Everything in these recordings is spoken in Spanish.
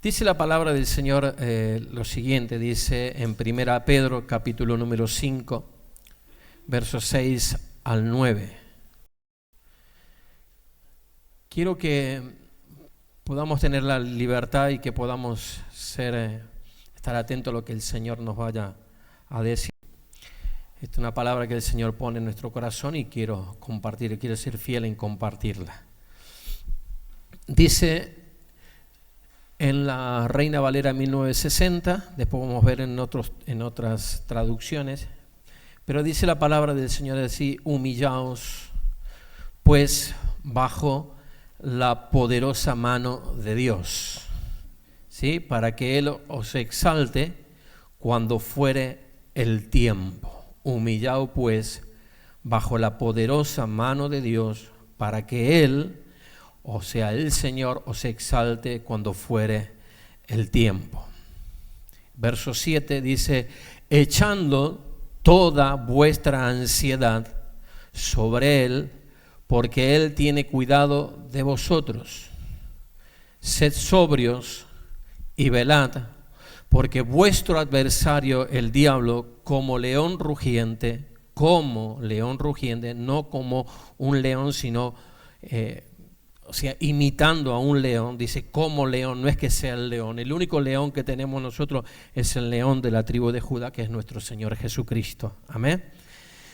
Dice la palabra del Señor lo siguiente, dice en 1 Pedro capítulo número 5, versos 6 al 9. Quiero que podamos tener la libertad y que podamos estar atentos a lo que el Señor nos vaya a decir. Esta es una palabra que el Señor pone en nuestro corazón y quiero compartir, quiero ser fiel en compartirla. Dice en la Reina Valera 1960, después vamos a ver en otras traducciones, pero dice la palabra del Señor así: humillaos pues bajo la poderosa mano de Dios, ¿sí? Para que Él os exalte cuando fuere el tiempo. Humillaos pues bajo la poderosa mano de Dios, para que Él, o sea, el Señor, os exalte cuando fuere el tiempo. Verso 7 dice: echando toda vuestra ansiedad sobre Él, porque Él tiene cuidado de vosotros. Sed sobrios y velad, porque vuestro adversario, el diablo, como león rugiente, no como un león, sino imitando a un león, dice como león, no es que sea el león. El único león que tenemos nosotros es el león de la tribu de Judá, que es nuestro Señor Jesucristo. Amén.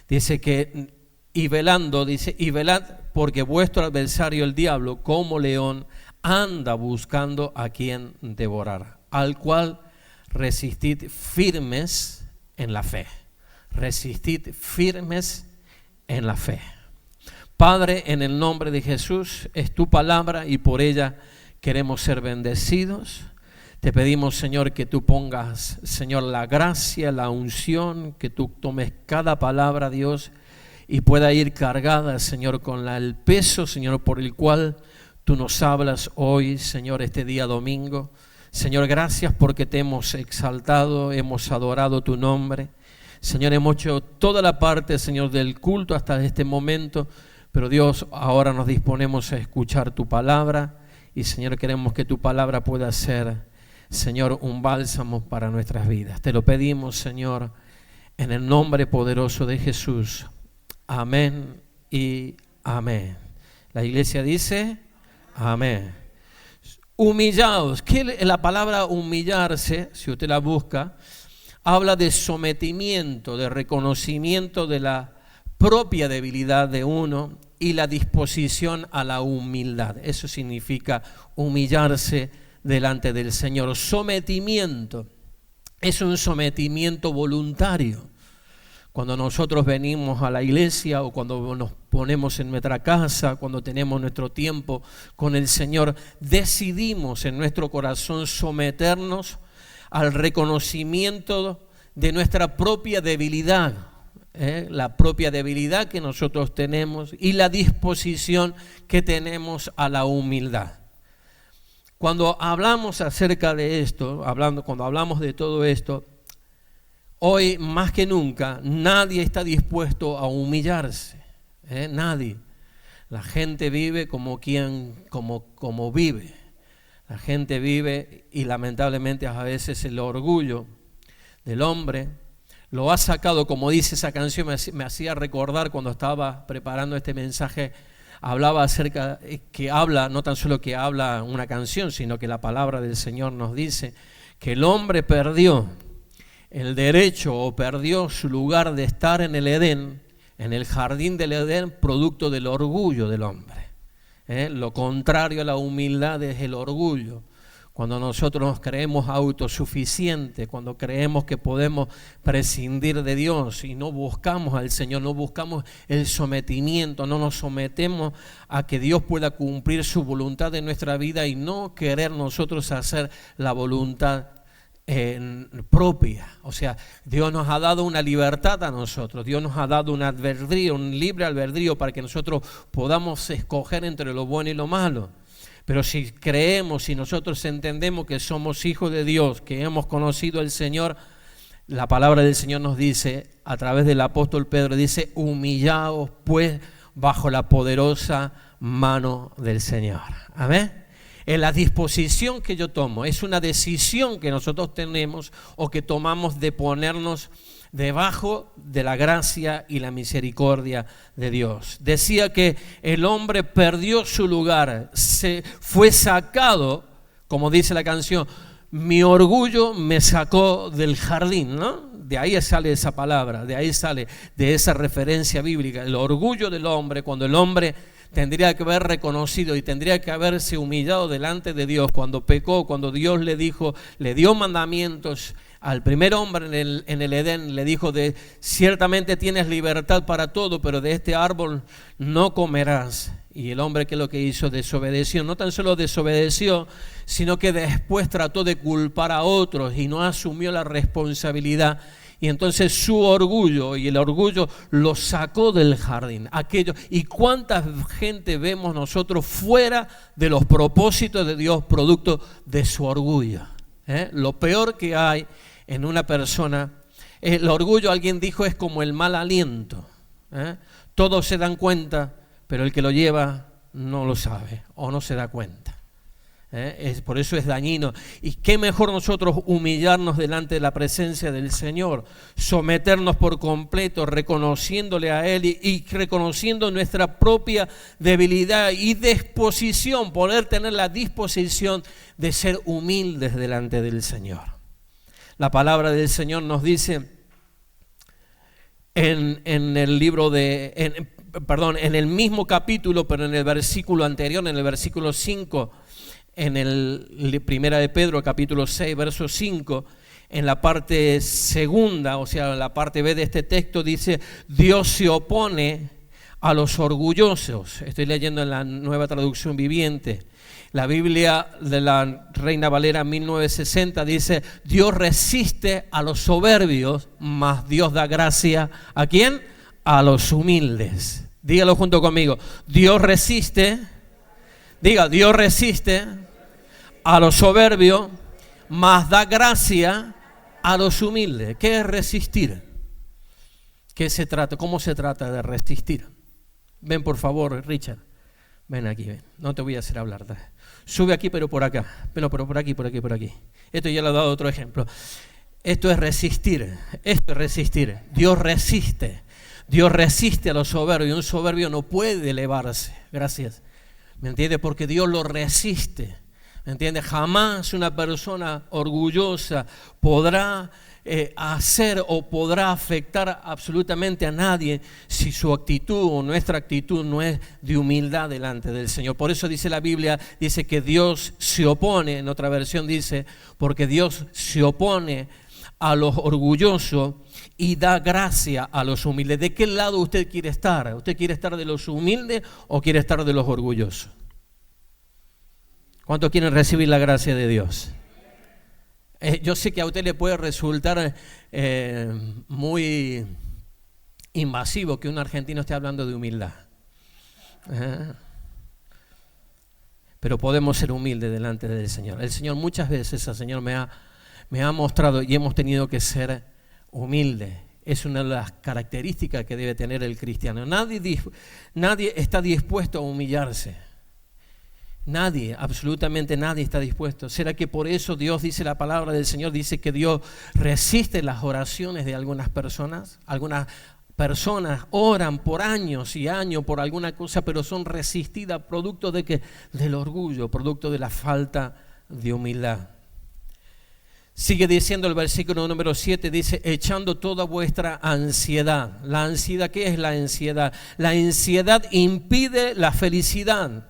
Dice que, y velando, dice, y velad, porque vuestro adversario, el diablo, como león, anda buscando a quien devorar, al cual resistid firmes en la fe. Resistid firmes en la fe. Padre, en el nombre de Jesús, es tu palabra y por ella queremos ser bendecidos. Te pedimos, Señor, que tú pongas, Señor, la gracia, la unción, que tú tomes cada palabra, Dios, y pueda ir cargada, Señor, con el peso, Señor, por el cual tú nos hablas hoy, Señor, este día domingo. Señor, gracias porque te hemos exaltado, hemos adorado tu nombre. Señor, hemos hecho toda la parte, Señor, del culto hasta este momento. Pero Dios, ahora nos disponemos a escuchar tu palabra y, Señor, queremos que tu palabra pueda ser, Señor, un bálsamo para nuestras vidas. Te lo pedimos, Señor, en el nombre poderoso de Jesús. Amén y amén. La iglesia dice, amén. Humillaos. La palabra humillarse, si usted la busca, habla de sometimiento, de reconocimiento de la propia debilidad de uno y la disposición a la humildad. Eso significa humillarse delante del Señor. Sometimiento es un sometimiento voluntario. Cuando nosotros venimos a la iglesia o cuando nos ponemos en nuestra casa, cuando tenemos nuestro tiempo con el Señor, decidimos en nuestro corazón someternos al reconocimiento de nuestra propia debilidad. La propia debilidad que nosotros tenemos y la disposición que tenemos a la humildad. Cuando hablamos acerca de esto, cuando hablamos de todo esto, hoy más que nunca nadie está dispuesto a humillarse, nadie. La gente vive como vive. La gente vive y lamentablemente a veces el orgullo del hombre lo ha sacado, como dice esa canción, me hacía recordar cuando estaba preparando este mensaje, hablaba acerca, no tan solo que habla una canción, sino que la palabra del Señor nos dice que el hombre perdió el derecho o perdió su lugar de estar en el Edén, en el jardín del Edén, producto del orgullo del hombre. Lo contrario a la humildad es el orgullo. Cuando nosotros nos creemos autosuficientes, cuando creemos que podemos prescindir de Dios y no buscamos al Señor, no buscamos el sometimiento, no nos sometemos a que Dios pueda cumplir su voluntad en nuestra vida y no querer nosotros hacer la voluntad propia. O sea, Dios nos ha dado una libertad a nosotros, Dios nos ha dado un albedrío, un libre albedrío para que nosotros podamos escoger entre lo bueno y lo malo. Pero si creemos, si nosotros entendemos que somos hijos de Dios, que hemos conocido al Señor, la palabra del Señor nos dice, a través del apóstol Pedro, dice, humillaos pues bajo la poderosa mano del Señor. Amén. es la disposición que yo tomo, es una decisión que nosotros tenemos o que tomamos de ponernos debajo de la gracia y la misericordia de Dios. Decía que el hombre perdió su lugar, se fue sacado, como dice la canción, mi orgullo me sacó del jardín, ¿no? De ahí sale esa palabra, de ahí sale de esa referencia bíblica, el orgullo del hombre, cuando el hombre tendría que haber reconocido y tendría que haberse humillado delante de Dios cuando pecó, cuando Dios le dijo, le dio mandamientos al primer hombre en el Edén, le dijo ciertamente tienes libertad para todo, pero de este árbol no comerás. Y el hombre, ¿qué es lo que hizo? Desobedeció. No tan solo desobedeció, sino que después trató de culpar a otros y no asumió la responsabilidad. Y entonces su orgullo, y el orgullo lo sacó del jardín. ¿Y cuánta gente vemos nosotros fuera de los propósitos de Dios, producto de su orgullo? Lo peor que hay en una persona, el orgullo, alguien dijo, es como el mal aliento. Todos se dan cuenta, pero el que lo lleva no lo sabe o no se da cuenta. Por eso es dañino. Y qué mejor nosotros humillarnos delante de la presencia del Señor, someternos por completo, reconociéndole a Él y reconociendo nuestra propia debilidad y disposición, poder tener la disposición de ser humildes delante del Señor. La palabra del Señor nos dice en el libro en el mismo capítulo, pero en el versículo anterior, en el versículo 5, en el Primera de Pedro, capítulo 6, verso 5, en la parte segunda, o sea, en la parte B de este texto, dice, Dios se opone a los orgullosos. Estoy leyendo en la Nueva Traducción Viviente. La Biblia de la Reina Valera 1960 dice, Dios resiste a los soberbios, mas Dios da gracia, ¿a quién? A los humildes. Dígalo junto conmigo. Dios resiste a los soberbios, mas da gracia a los humildes. ¿Qué es resistir? ¿Qué se trata? ¿Cómo se trata de resistir? Ven por favor, Richard. Ven aquí, ven. No te voy a hacer hablar. Sube aquí, pero por acá. Pero por aquí. Esto ya le he dado otro ejemplo. Esto es resistir. Dios resiste a los soberbios. Un soberbio no puede elevarse. Gracias. ¿Me entiendes? Porque Dios lo resiste. ¿Me entiendes? Jamás una persona orgullosa podrá hacer o podrá afectar absolutamente a nadie si su actitud o nuestra actitud no es de humildad delante del Señor. Por eso dice la Biblia, dice que Dios se opone, en otra versión dice, porque Dios se opone a los orgullosos y da gracia a los humildes. ¿De qué lado usted quiere estar? ¿Usted quiere estar de los humildes o quiere estar de los orgullosos? ¿Cuántos quieren recibir la gracia de Dios? Yo sé que a usted le puede resultar muy invasivo que un argentino esté hablando de humildad. Pero podemos ser humildes delante del Señor. El Señor muchas veces, el Señor me ha mostrado y hemos tenido que ser humildes. Es una de las características que debe tener el cristiano. Nadie está dispuesto a humillarse. Nadie, absolutamente nadie está dispuesto. ¿Será que por eso Dios dice, la palabra del Señor dice que Dios resiste las oraciones de algunas personas? Algunas personas oran por años y años por alguna cosa, pero son resistidas producto de ¿qué? Del orgullo, producto de la falta de humildad. Sigue diciendo el versículo número 7, dice, echando toda vuestra ansiedad. ¿La ansiedad qué es la ansiedad? La ansiedad impide la felicidad.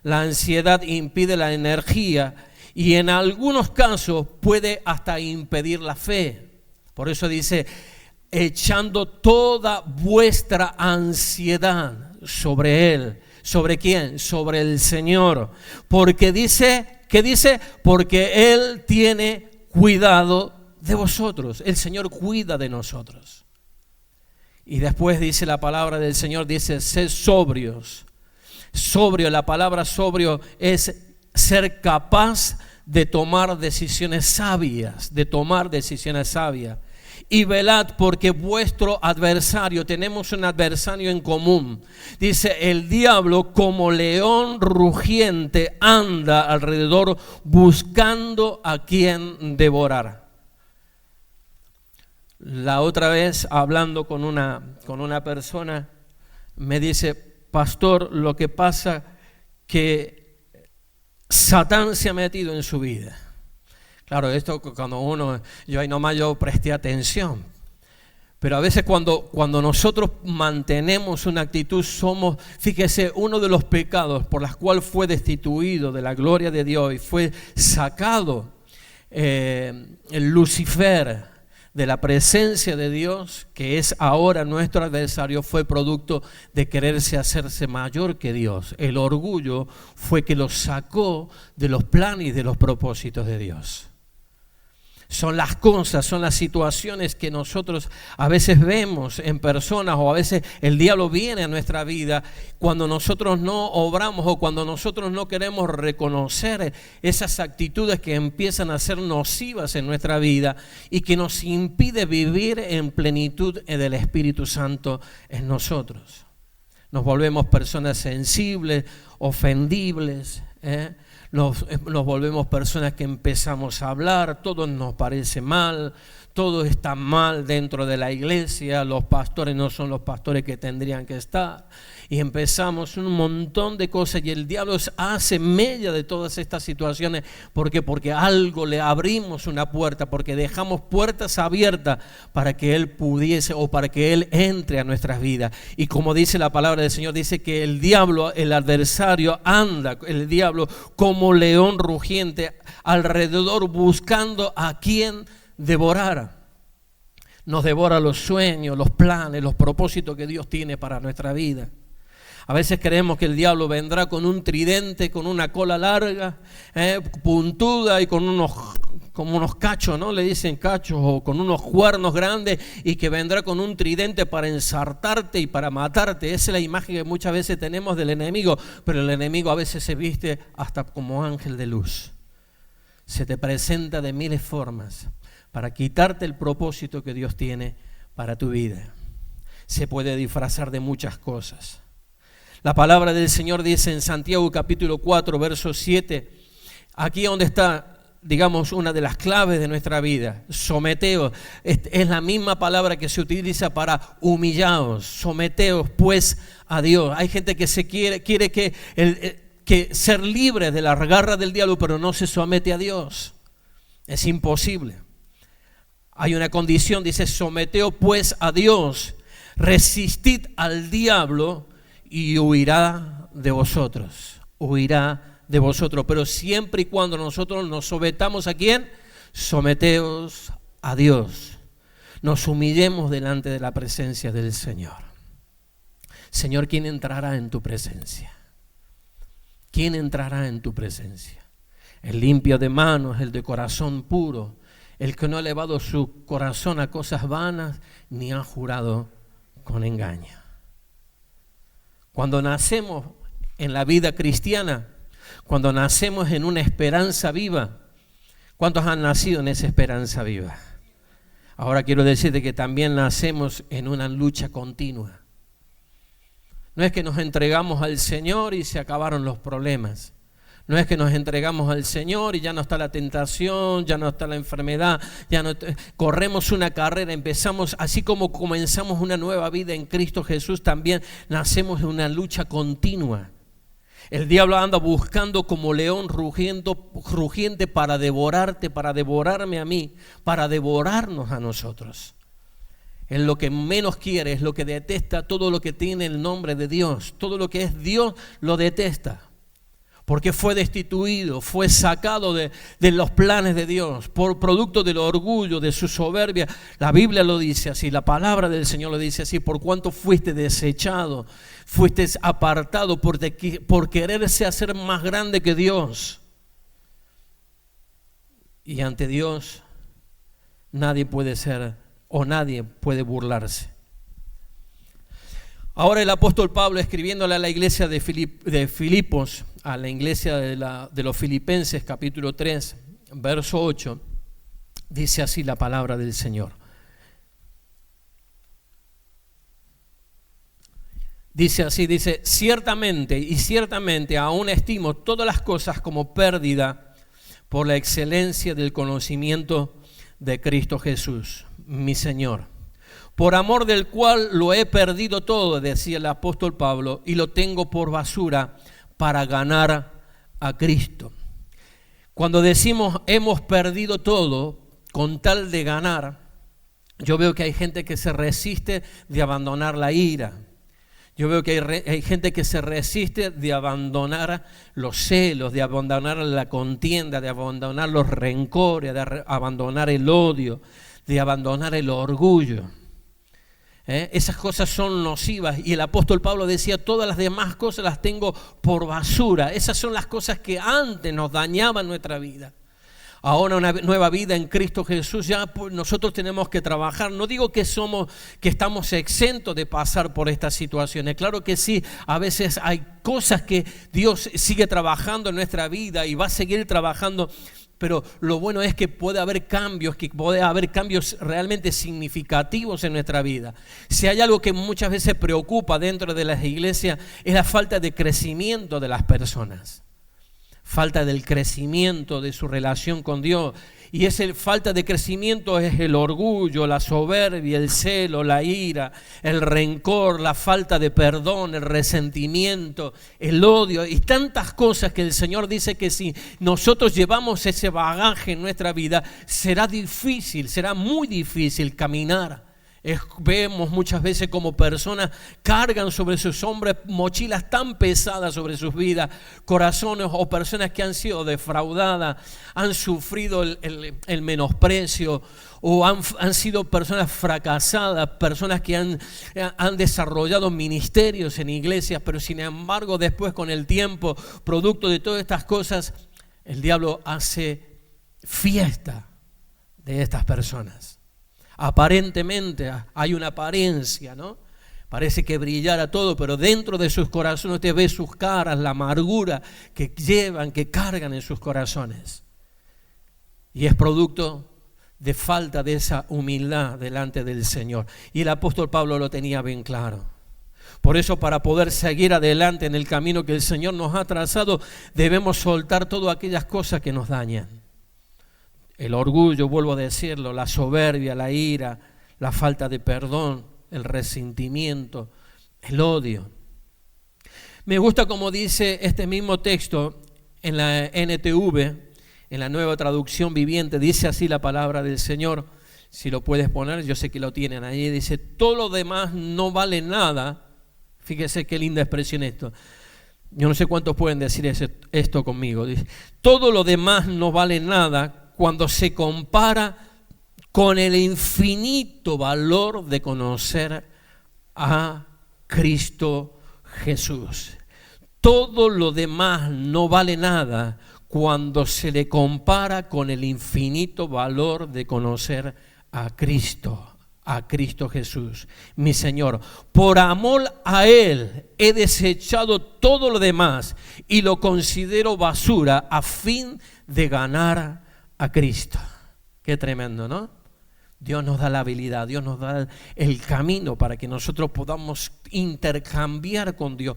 La ansiedad impide la energía y en algunos casos puede hasta impedir la fe. Por eso dice, echando toda vuestra ansiedad sobre Él. ¿Sobre quién? Sobre el Señor. Porque dice, ¿qué dice? Porque Él tiene cuidado de vosotros. El Señor cuida de nosotros. Y después dice la palabra del Señor, dice, sed sobrios. Sobrio, la palabra sobrio es ser capaz de tomar decisiones sabias, y velad porque vuestro adversario, tenemos un adversario en común. Dice, el diablo como león rugiente anda alrededor buscando a quien devorar. La otra vez hablando con una persona me dice, pastor, lo que pasa que Satán se ha metido en su vida. Claro, esto cuando yo presté atención. Pero a veces cuando nosotros mantenemos una actitud fíjese, uno de los pecados por los cuales fue destituido de la gloria de Dios y fue sacado el Lucifer de la presencia de Dios, que es ahora nuestro adversario, fue producto de quererse hacerse mayor que Dios. El orgullo fue que lo sacó de los planes y de los propósitos de Dios. Son las cosas, son las situaciones que nosotros a veces vemos en personas, o a veces el diablo viene a nuestra vida cuando nosotros no obramos o cuando nosotros no queremos reconocer esas actitudes que empiezan a ser nocivas en nuestra vida y que nos impide vivir en plenitud del Espíritu Santo en nosotros. Nos volvemos personas sensibles, ofendibles, Nos volvemos personas que empezamos a hablar, todo nos parece mal, todo está mal dentro de la iglesia, los pastores no son los pastores que tendrían que estar, y empezamos un montón de cosas, y el diablo hace mella de todas estas situaciones. ¿Por qué? Porque algo le abrimos una puerta, porque dejamos puertas abiertas para que él pudiese o para que él entre a nuestras vidas. Y como dice la palabra del Señor, dice que el diablo, el adversario, anda, el diablo como león rugiente alrededor buscando a quien devorar. Nos devora los sueños, los planes, los propósitos que Dios tiene para nuestra vida. A veces creemos que el diablo vendrá con un tridente, con una cola larga, puntuda y con unos cachos, ¿no? Le dicen cachos, o con unos cuernos grandes, y que vendrá con un tridente para ensartarte y para matarte. Esa es la imagen que muchas veces tenemos del enemigo, pero el enemigo a veces se viste hasta como ángel de luz. Se te presenta de miles formas para quitarte el propósito que Dios tiene para tu vida. Se puede disfrazar de muchas cosas. La palabra del Señor dice en Santiago capítulo 4, verso 7, aquí donde está, digamos, una de las claves de nuestra vida, someteos, es la misma palabra que se utiliza para humillaos, someteos pues a Dios. Hay gente que quiere que ser libre de la garra del diablo, pero no se somete a Dios. Es imposible. Hay una condición, dice, someteos pues a Dios, resistid al diablo y huirá de vosotros, pero siempre y cuando nosotros nos sometamos ¿a quién? Someteos a Dios, nos humillemos delante de la presencia del Señor. Señor, ¿quién entrará en tu presencia? ¿Quién entrará en tu presencia? El limpio de manos, el de corazón puro, el que no ha elevado su corazón a cosas vanas, ni ha jurado con engaño. Cuando nacemos en la vida cristiana, cuando nacemos en una esperanza viva, ¿cuántos han nacido en esa esperanza viva? Ahora quiero decirte que también nacemos en una lucha continua. No es que nos entregamos al Señor y se acabaron los problemas. No es que nos entregamos al Señor y ya no está la tentación, ya no está la enfermedad, corremos una carrera, empezamos, así como comenzamos una nueva vida en Cristo Jesús, también nacemos en una lucha continua. El diablo anda buscando como león rugiente para devorarte, para devorarme a mí, para devorarnos a nosotros. Él lo que menos quiere, es lo que detesta, todo lo que tiene el nombre de Dios, todo lo que es Dios lo detesta. Porque fue destituido, fue sacado de los planes de Dios por producto del orgullo, de su soberbia. La Biblia lo dice así, la palabra del Señor lo dice así: por cuanto fuiste desechado, fuiste apartado por quererse hacer más grande que Dios. Y ante Dios nadie puede ser o nadie puede burlarse. Ahora el apóstol Pablo, escribiéndole a la iglesia de Filipos, a la iglesia de los Filipenses, capítulo 3, verso 8, dice así la palabra del Señor. Dice así, dice, ciertamente y ciertamente aún estimo todas las cosas como pérdida por la excelencia del conocimiento de Cristo Jesús, mi Señor, por amor del cual lo he perdido todo, decía el apóstol Pablo, y lo tengo por basura para ganar a Cristo. Cuando decimos hemos perdido todo con tal de ganar, yo veo que hay gente que se resiste de abandonar la ira. Yo veo que hay gente que se resiste de abandonar los celos, de abandonar la contienda, de abandonar los rencores, de abandonar el odio, de abandonar el orgullo. Esas cosas son nocivas y el apóstol Pablo decía, todas las demás cosas las tengo por basura. Esas son las cosas que antes nos dañaban nuestra vida. Ahora una nueva vida en Cristo Jesús, ya nosotros tenemos que trabajar. No digo que estamos exentos de pasar por estas situaciones. Claro que sí, a veces hay cosas que Dios sigue trabajando en nuestra vida y va a seguir trabajando. Pero lo bueno es que puede haber cambios realmente significativos en nuestra vida. Si hay algo que muchas veces preocupa dentro de las iglesias, es la falta de crecimiento de las personas. Falta del crecimiento de su relación con Dios. Y esa falta de crecimiento es el orgullo, la soberbia, el celo, la ira, el rencor, la falta de perdón, el resentimiento, el odio y tantas cosas que el Señor dice que si nosotros llevamos ese bagaje en nuestra vida, será muy difícil caminar. Vemos muchas veces como personas cargan sobre sus hombros mochilas tan pesadas sobre sus vidas, corazones o personas que han sido defraudadas, han sufrido el menosprecio o han sido personas fracasadas, personas que han desarrollado ministerios en iglesias, pero sin embargo después con el tiempo, producto de todas estas cosas, el diablo hace fiesta de estas personas. Aparentemente hay una apariencia, ¿no? Parece que brillara todo, pero dentro de sus corazones usted ve sus caras, la amargura que llevan, que cargan en sus corazones. Y es producto de falta de esa humildad delante del Señor. Y el apóstol Pablo lo tenía bien claro. Por eso, para poder seguir adelante en el camino que el Señor nos ha trazado, debemos soltar todas aquellas cosas que nos dañan. El orgullo, vuelvo a decirlo, la soberbia, la ira, la falta de perdón, el resentimiento, el odio. Me gusta como dice este mismo texto en la NTV, en la Nueva Traducción Viviente, dice así la palabra del Señor. Si lo puedes poner, yo sé que lo tienen ahí. Dice, todo lo demás no vale nada. Fíjese qué linda expresión esto. Yo no sé cuántos pueden decir esto conmigo. Dice, todo lo demás no vale nada cuando se compara con el infinito valor de conocer a Cristo Jesús. Todo lo demás no vale nada cuando se le compara con el infinito valor de conocer a Cristo Jesús, mi Señor. Por amor a Él he desechado todo lo demás y lo considero basura a fin de ganar a Cristo. Qué tremendo, ¿no? Dios nos da la habilidad, Dios nos da el camino para que nosotros podamos intercambiar con Dios,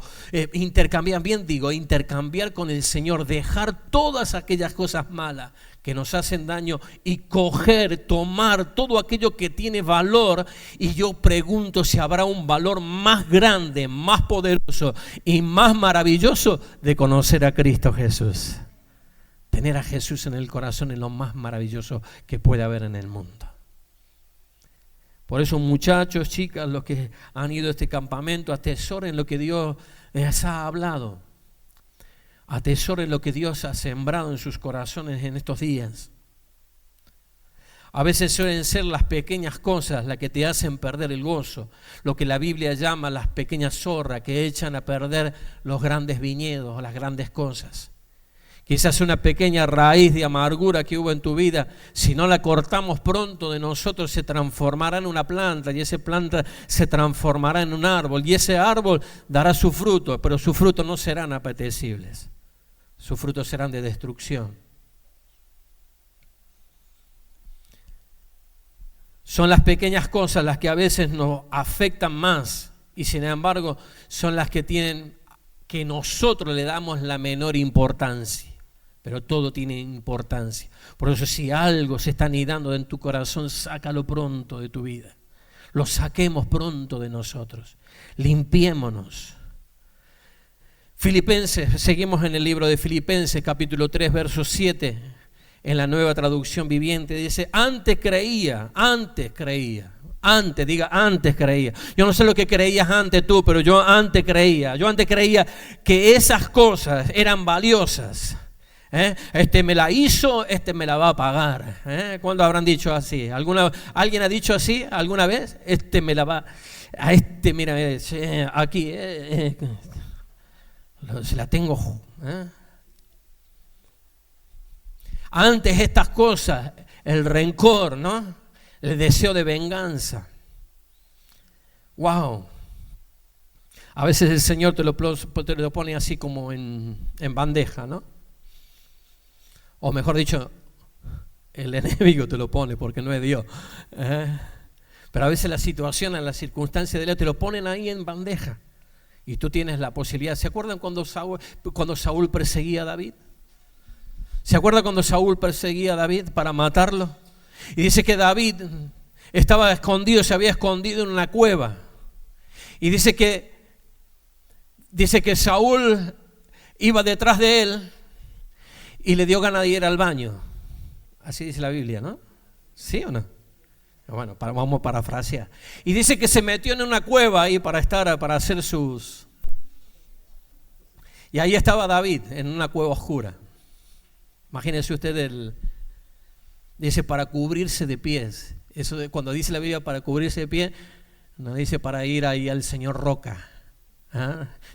intercambiar con el Señor, dejar todas aquellas cosas malas que nos hacen daño y tomar todo aquello que tiene valor. Y yo pregunto si habrá un valor más grande, más poderoso y más maravilloso de conocer a Cristo Jesús. Tener a Jesús en el corazón es lo más maravilloso que puede haber en el mundo. Por eso, muchachos, chicas, los que han ido a este campamento, atesoren lo que Dios les ha hablado. Atesoren lo que Dios ha sembrado en sus corazones en estos días. A veces suelen ser las pequeñas cosas las que te hacen perder el gozo, lo que la Biblia llama las pequeñas zorras que echan a perder los grandes viñedos, las grandes cosas. Quizás una pequeña raíz de amargura que hubo en tu vida, si no la cortamos pronto de nosotros, se transformará en una planta y esa planta se transformará en un árbol y ese árbol dará su fruto, pero sus frutos no serán apetecibles, sus frutos serán de destrucción. Son las pequeñas cosas las que a veces nos afectan más y sin embargo son las que nosotros le damos la menor importancia. Pero todo tiene importancia. Por eso si algo se está anidando en tu corazón, sácalo pronto de tu vida. Lo saquemos pronto de nosotros. Limpiémonos. Filipenses, seguimos en el libro de Filipenses, capítulo 3, verso 7, en la Nueva Traducción Viviente, dice, antes creía. Antes creía. Yo no sé lo que creías antes tú, pero yo antes creía. Yo antes creía que esas cosas eran valiosas. Este me la hizo, este me la va a pagar. ¿Cuándo habrán dicho así? ¿Alguien ha dicho así alguna vez? Este me la va, a este mira, aquí, se la tengo. Antes estas cosas, el rencor, ¿no? El deseo de venganza. Wow. A veces el Señor te lo pone así como en bandeja, ¿no? O mejor dicho, el enemigo te lo pone porque no es Dios. Pero a veces la situación, las circunstancias de Dios te lo ponen ahí en bandeja. Y tú tienes la posibilidad. ¿Se acuerdan cuando Saúl perseguía a David? ¿Se acuerdan cuando Saúl perseguía a David para matarlo? Y dice que David estaba escondido, se había escondido en una cueva. Y dice que Saúl iba detrás de él y le dio ganas de ir al baño. Así dice la Biblia, ¿no? ¿Sí o no? Bueno, vamos a parafrasear. Y dice que se metió en una cueva ahí para hacer sus... Y ahí estaba David, en una cueva oscura. Imagínense usted dice para cubrirse de pies. Eso cuando dice la Biblia para cubrirse de pies, no dice para ir ahí al Señor Roca,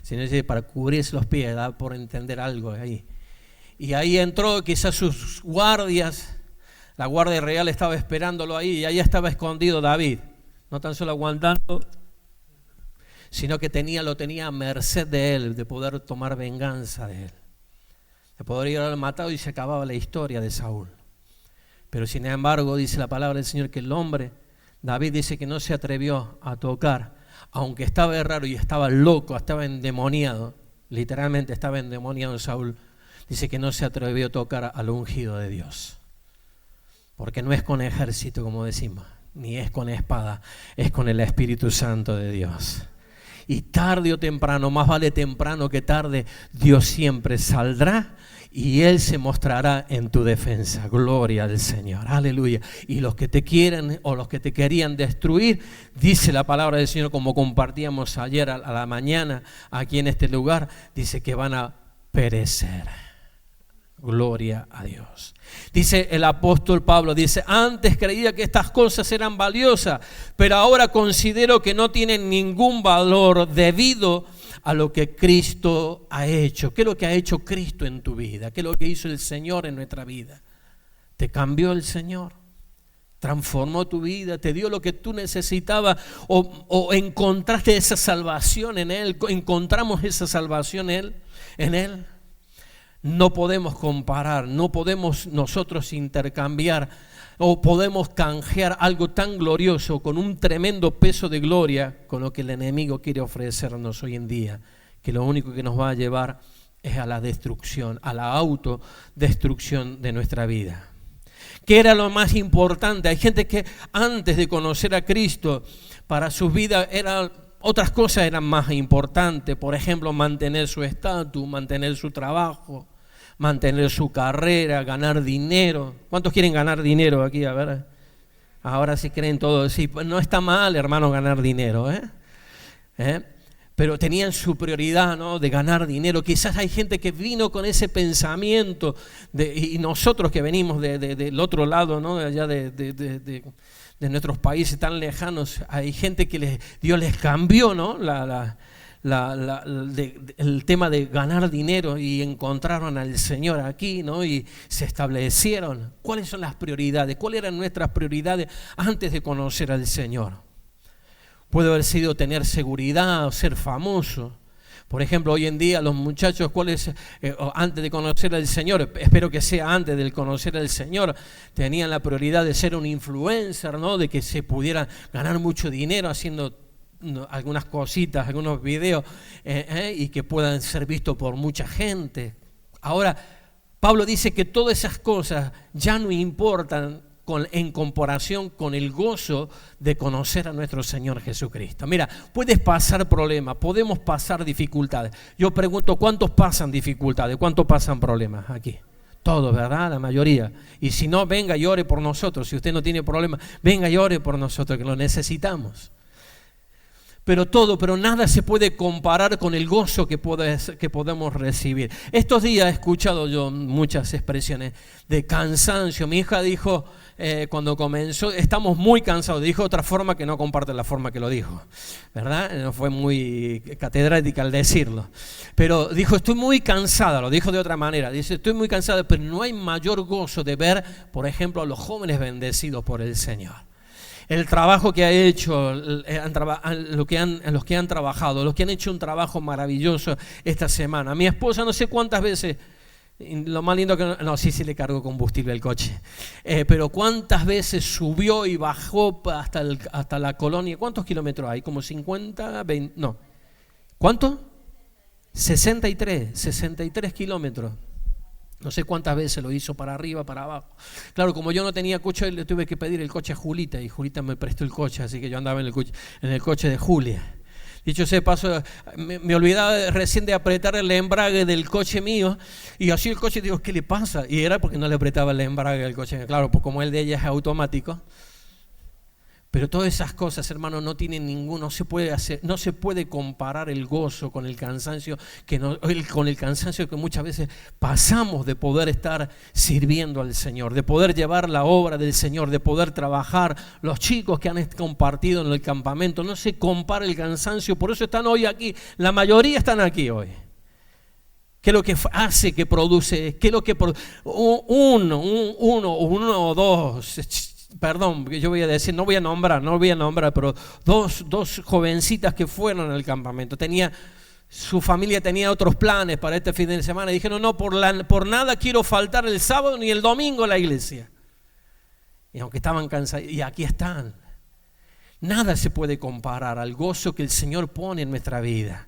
sino dice para cubrirse los pies, da por entender algo ahí. Y ahí entró quizás sus guardias, la guardia real estaba esperándolo ahí y ahí estaba escondido David, no tan solo aguantando, sino que lo tenía a merced de él, de poder tomar venganza de él, de poder ir al matado y se acababa la historia de Saúl. Pero sin embargo dice la palabra del Señor que el hombre, David dice que no se atrevió a tocar, aunque estaba raro y estaba loco, estaba endemoniado, literalmente estaba endemoniado Saúl. Dice que no se atrevió a tocar al ungido de Dios. Porque no es con ejército, como decimos, ni es con espada, es con el Espíritu Santo de Dios. Y tarde o temprano, más vale temprano que tarde, Dios siempre saldrá y Él se mostrará en tu defensa. Gloria al Señor, aleluya. Y los que te quieren o los que te querían destruir, dice la palabra del Señor, como compartíamos ayer a la mañana aquí en este lugar, dice que van a perecer. Gloria a Dios. Dice el apóstol Pablo, dice, antes creía que estas cosas eran valiosas, pero ahora considero que no tienen ningún valor debido a lo que Cristo ha hecho. ¿Qué es lo que ha hecho Cristo en tu vida? ¿Qué es lo que hizo el Señor en nuestra vida? ¿Te cambió el Señor? ¿Transformó tu vida? ¿Te dio lo que tú necesitabas? ¿O encontraste esa salvación en Él? ¿Encontramos esa salvación en Él? No podemos comparar, no podemos nosotros intercambiar o podemos canjear algo tan glorioso con un tremendo peso de gloria con lo que el enemigo quiere ofrecernos hoy en día, que lo único que nos va a llevar es a la destrucción, a la autodestrucción de nuestra vida. ¿Qué era lo más importante? Hay gente que antes de conocer a Cristo, para sus vidas otras cosas eran más importantes. Por ejemplo, mantener su estatus, mantener su trabajo, mantener su carrera, ganar dinero. ¿Cuántos quieren ganar dinero aquí? A ver, ahora sí creen todos. Sí, pues no está mal, hermano, ganar dinero, pero tenían su prioridad, ¿no?, de ganar dinero. Quizás hay gente que vino con ese pensamiento y nosotros que venimos del otro lado, ¿no?, de allá de nuestros países tan lejanos, hay gente que Dios les cambió, ¿no?, el tema de ganar dinero y encontraron al Señor aquí, ¿no?, y se establecieron. ¿Cuáles son las prioridades? ¿Cuáles eran nuestras prioridades antes de conocer al Señor? Puede haber sido tener seguridad o ser famoso. Por ejemplo, hoy en día los muchachos, antes de conocer al Señor, espero que sea antes de conocer al Señor, tenían la prioridad de ser un influencer, ¿no?, de que se pudiera ganar mucho dinero haciendo algunas cositas, algunos videos y que puedan ser vistos por mucha gente. Ahora, Pablo dice que todas esas cosas ya no importan en comparación con el gozo de conocer a nuestro Señor Jesucristo. Mira, puedes pasar problemas, podemos pasar dificultades. Yo pregunto, ¿cuántos pasan dificultades? ¿Cuántos pasan problemas aquí? Todos, ¿verdad? La mayoría. Y si no, venga y ore por nosotros. Si usted no tiene problemas, venga y ore por nosotros, que lo necesitamos. Pero nada se puede comparar con el gozo que podemos recibir. Estos días he escuchado yo muchas expresiones de cansancio. Mi hija dijo, cuando comenzó, estamos muy cansados. Dijo otra forma que no comparte la forma que lo dijo, ¿verdad? No fue muy catedrática al decirlo. Pero dijo, estoy muy cansada, lo dijo de otra manera. Dice, estoy muy cansada, pero no hay mayor gozo de ver, por ejemplo, a los jóvenes bendecidos por el Señor. El trabajo que ha hecho, los que han trabajado, los que han hecho un trabajo maravilloso esta semana. Mi esposa no sé cuántas veces, lo más lindo que sí le cargo combustible al coche, pero cuántas veces subió y bajó hasta la colonia. ¿Cuántos kilómetros hay? Como 50, 20, no. ¿Cuánto? 63 kilómetros. No sé cuántas veces lo hizo para arriba, para abajo. Claro, como yo no tenía coche, le tuve que pedir el coche a Julita y Julita me prestó el coche, así que yo andaba en el coche de Julia. Dicho sea de paso, me olvidaba recién de apretar el embrague del coche mío y así el coche, digo, ¿qué le pasa? Y era porque no le apretaba el embrague del coche. Claro, pues como el de ella es automático. Pero todas esas cosas, hermano, no tienen no se puede comparar el gozo con el cansancio con el cansancio que muchas veces pasamos de poder estar sirviendo al Señor, de poder llevar la obra del Señor, de poder trabajar. Los chicos que han compartido en el campamento, no se compara el cansancio, por eso están hoy aquí, la mayoría están aquí hoy. ¿Qué es lo que hace, que produce? ¿Qué es lo que uno o dos? Perdón, yo voy a decir, no voy a nombrar, pero dos jovencitas que fueron al campamento. Su familia tenía otros planes para este fin de semana y dijeron, no, por nada quiero faltar el sábado ni el domingo a la iglesia. Y aunque estaban cansados, y aquí están. Nada se puede comparar al gozo que el Señor pone en nuestra vida.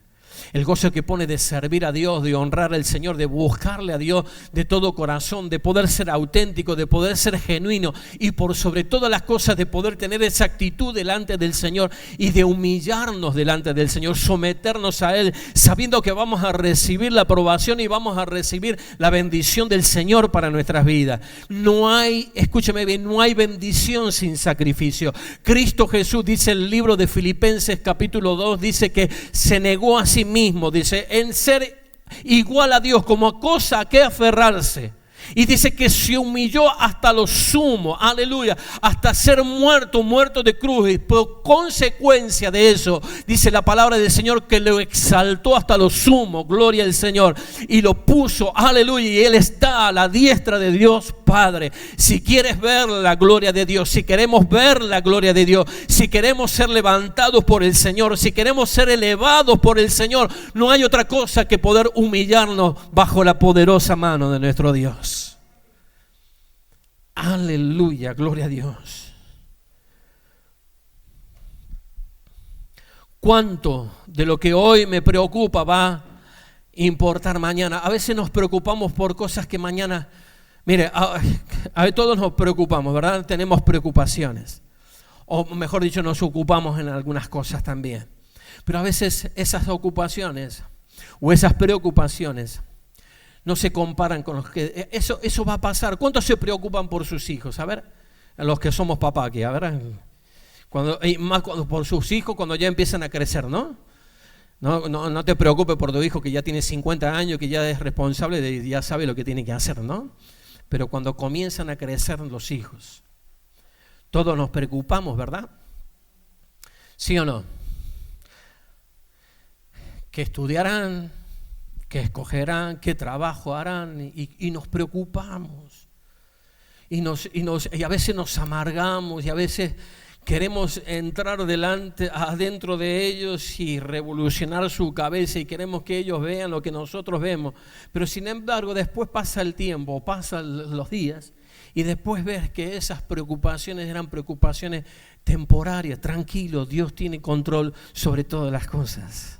El gozo que pone de servir a Dios, de honrar al Señor, de buscarle a Dios de todo corazón, de poder ser auténtico, de poder ser genuino y por sobre todas las cosas de poder tener esa actitud delante del Señor y de humillarnos delante del Señor, someternos a Él, sabiendo que vamos a recibir la aprobación y vamos a recibir la bendición del Señor para nuestras vidas. Escúcheme bien, no hay bendición sin sacrificio. Cristo Jesús, dice el libro de Filipenses capítulo 2, dice que se negó a sí mismo, dice, en ser igual a Dios como a cosa a que aferrarse. Y dice que se humilló hasta lo sumo, aleluya, hasta ser muerto de cruz. Y por consecuencia de eso, dice la palabra del Señor, que lo exaltó hasta lo sumo, gloria al Señor, y lo puso, aleluya, y Él está a la diestra de Dios Padre. Si quieres ver la gloria de Dios, si queremos ver la gloria de Dios, si queremos ser levantados por el Señor, si queremos ser elevados por el Señor, no hay otra cosa que poder humillarnos bajo la poderosa mano de nuestro Dios. Aleluya, gloria a Dios. ¿Cuánto de lo que hoy me preocupa va a importar mañana? A veces nos preocupamos por cosas que mañana, mire, a todos nos preocupamos, ¿verdad? Tenemos preocupaciones. O mejor dicho, nos ocupamos en algunas cosas también. Pero a veces esas ocupaciones o esas preocupaciones no se comparan con los que... Eso va a pasar. ¿Cuántos se preocupan por sus hijos? A ver, los que somos papá aquí, a ver. Más por sus hijos cuando ya empiezan a crecer, ¿no? No te preocupes por tu hijo que ya tiene 50 años, que ya es responsable, ya sabe lo que tiene que hacer, ¿no? Pero cuando comienzan a crecer los hijos, todos nos preocupamos, ¿verdad? ¿Sí o no? ¿Qué estudiarán? ¿Qué escogerán? ¿Qué trabajo harán? Y nos preocupamos. Y a veces nos amargamos y a veces queremos entrar adentro de ellos y revolucionar su cabeza y queremos que ellos vean lo que nosotros vemos. Pero sin embargo, después pasa el tiempo, pasan los días y después ves que esas preocupaciones eran preocupaciones temporarias. Tranquilo, Dios tiene control sobre todas las cosas.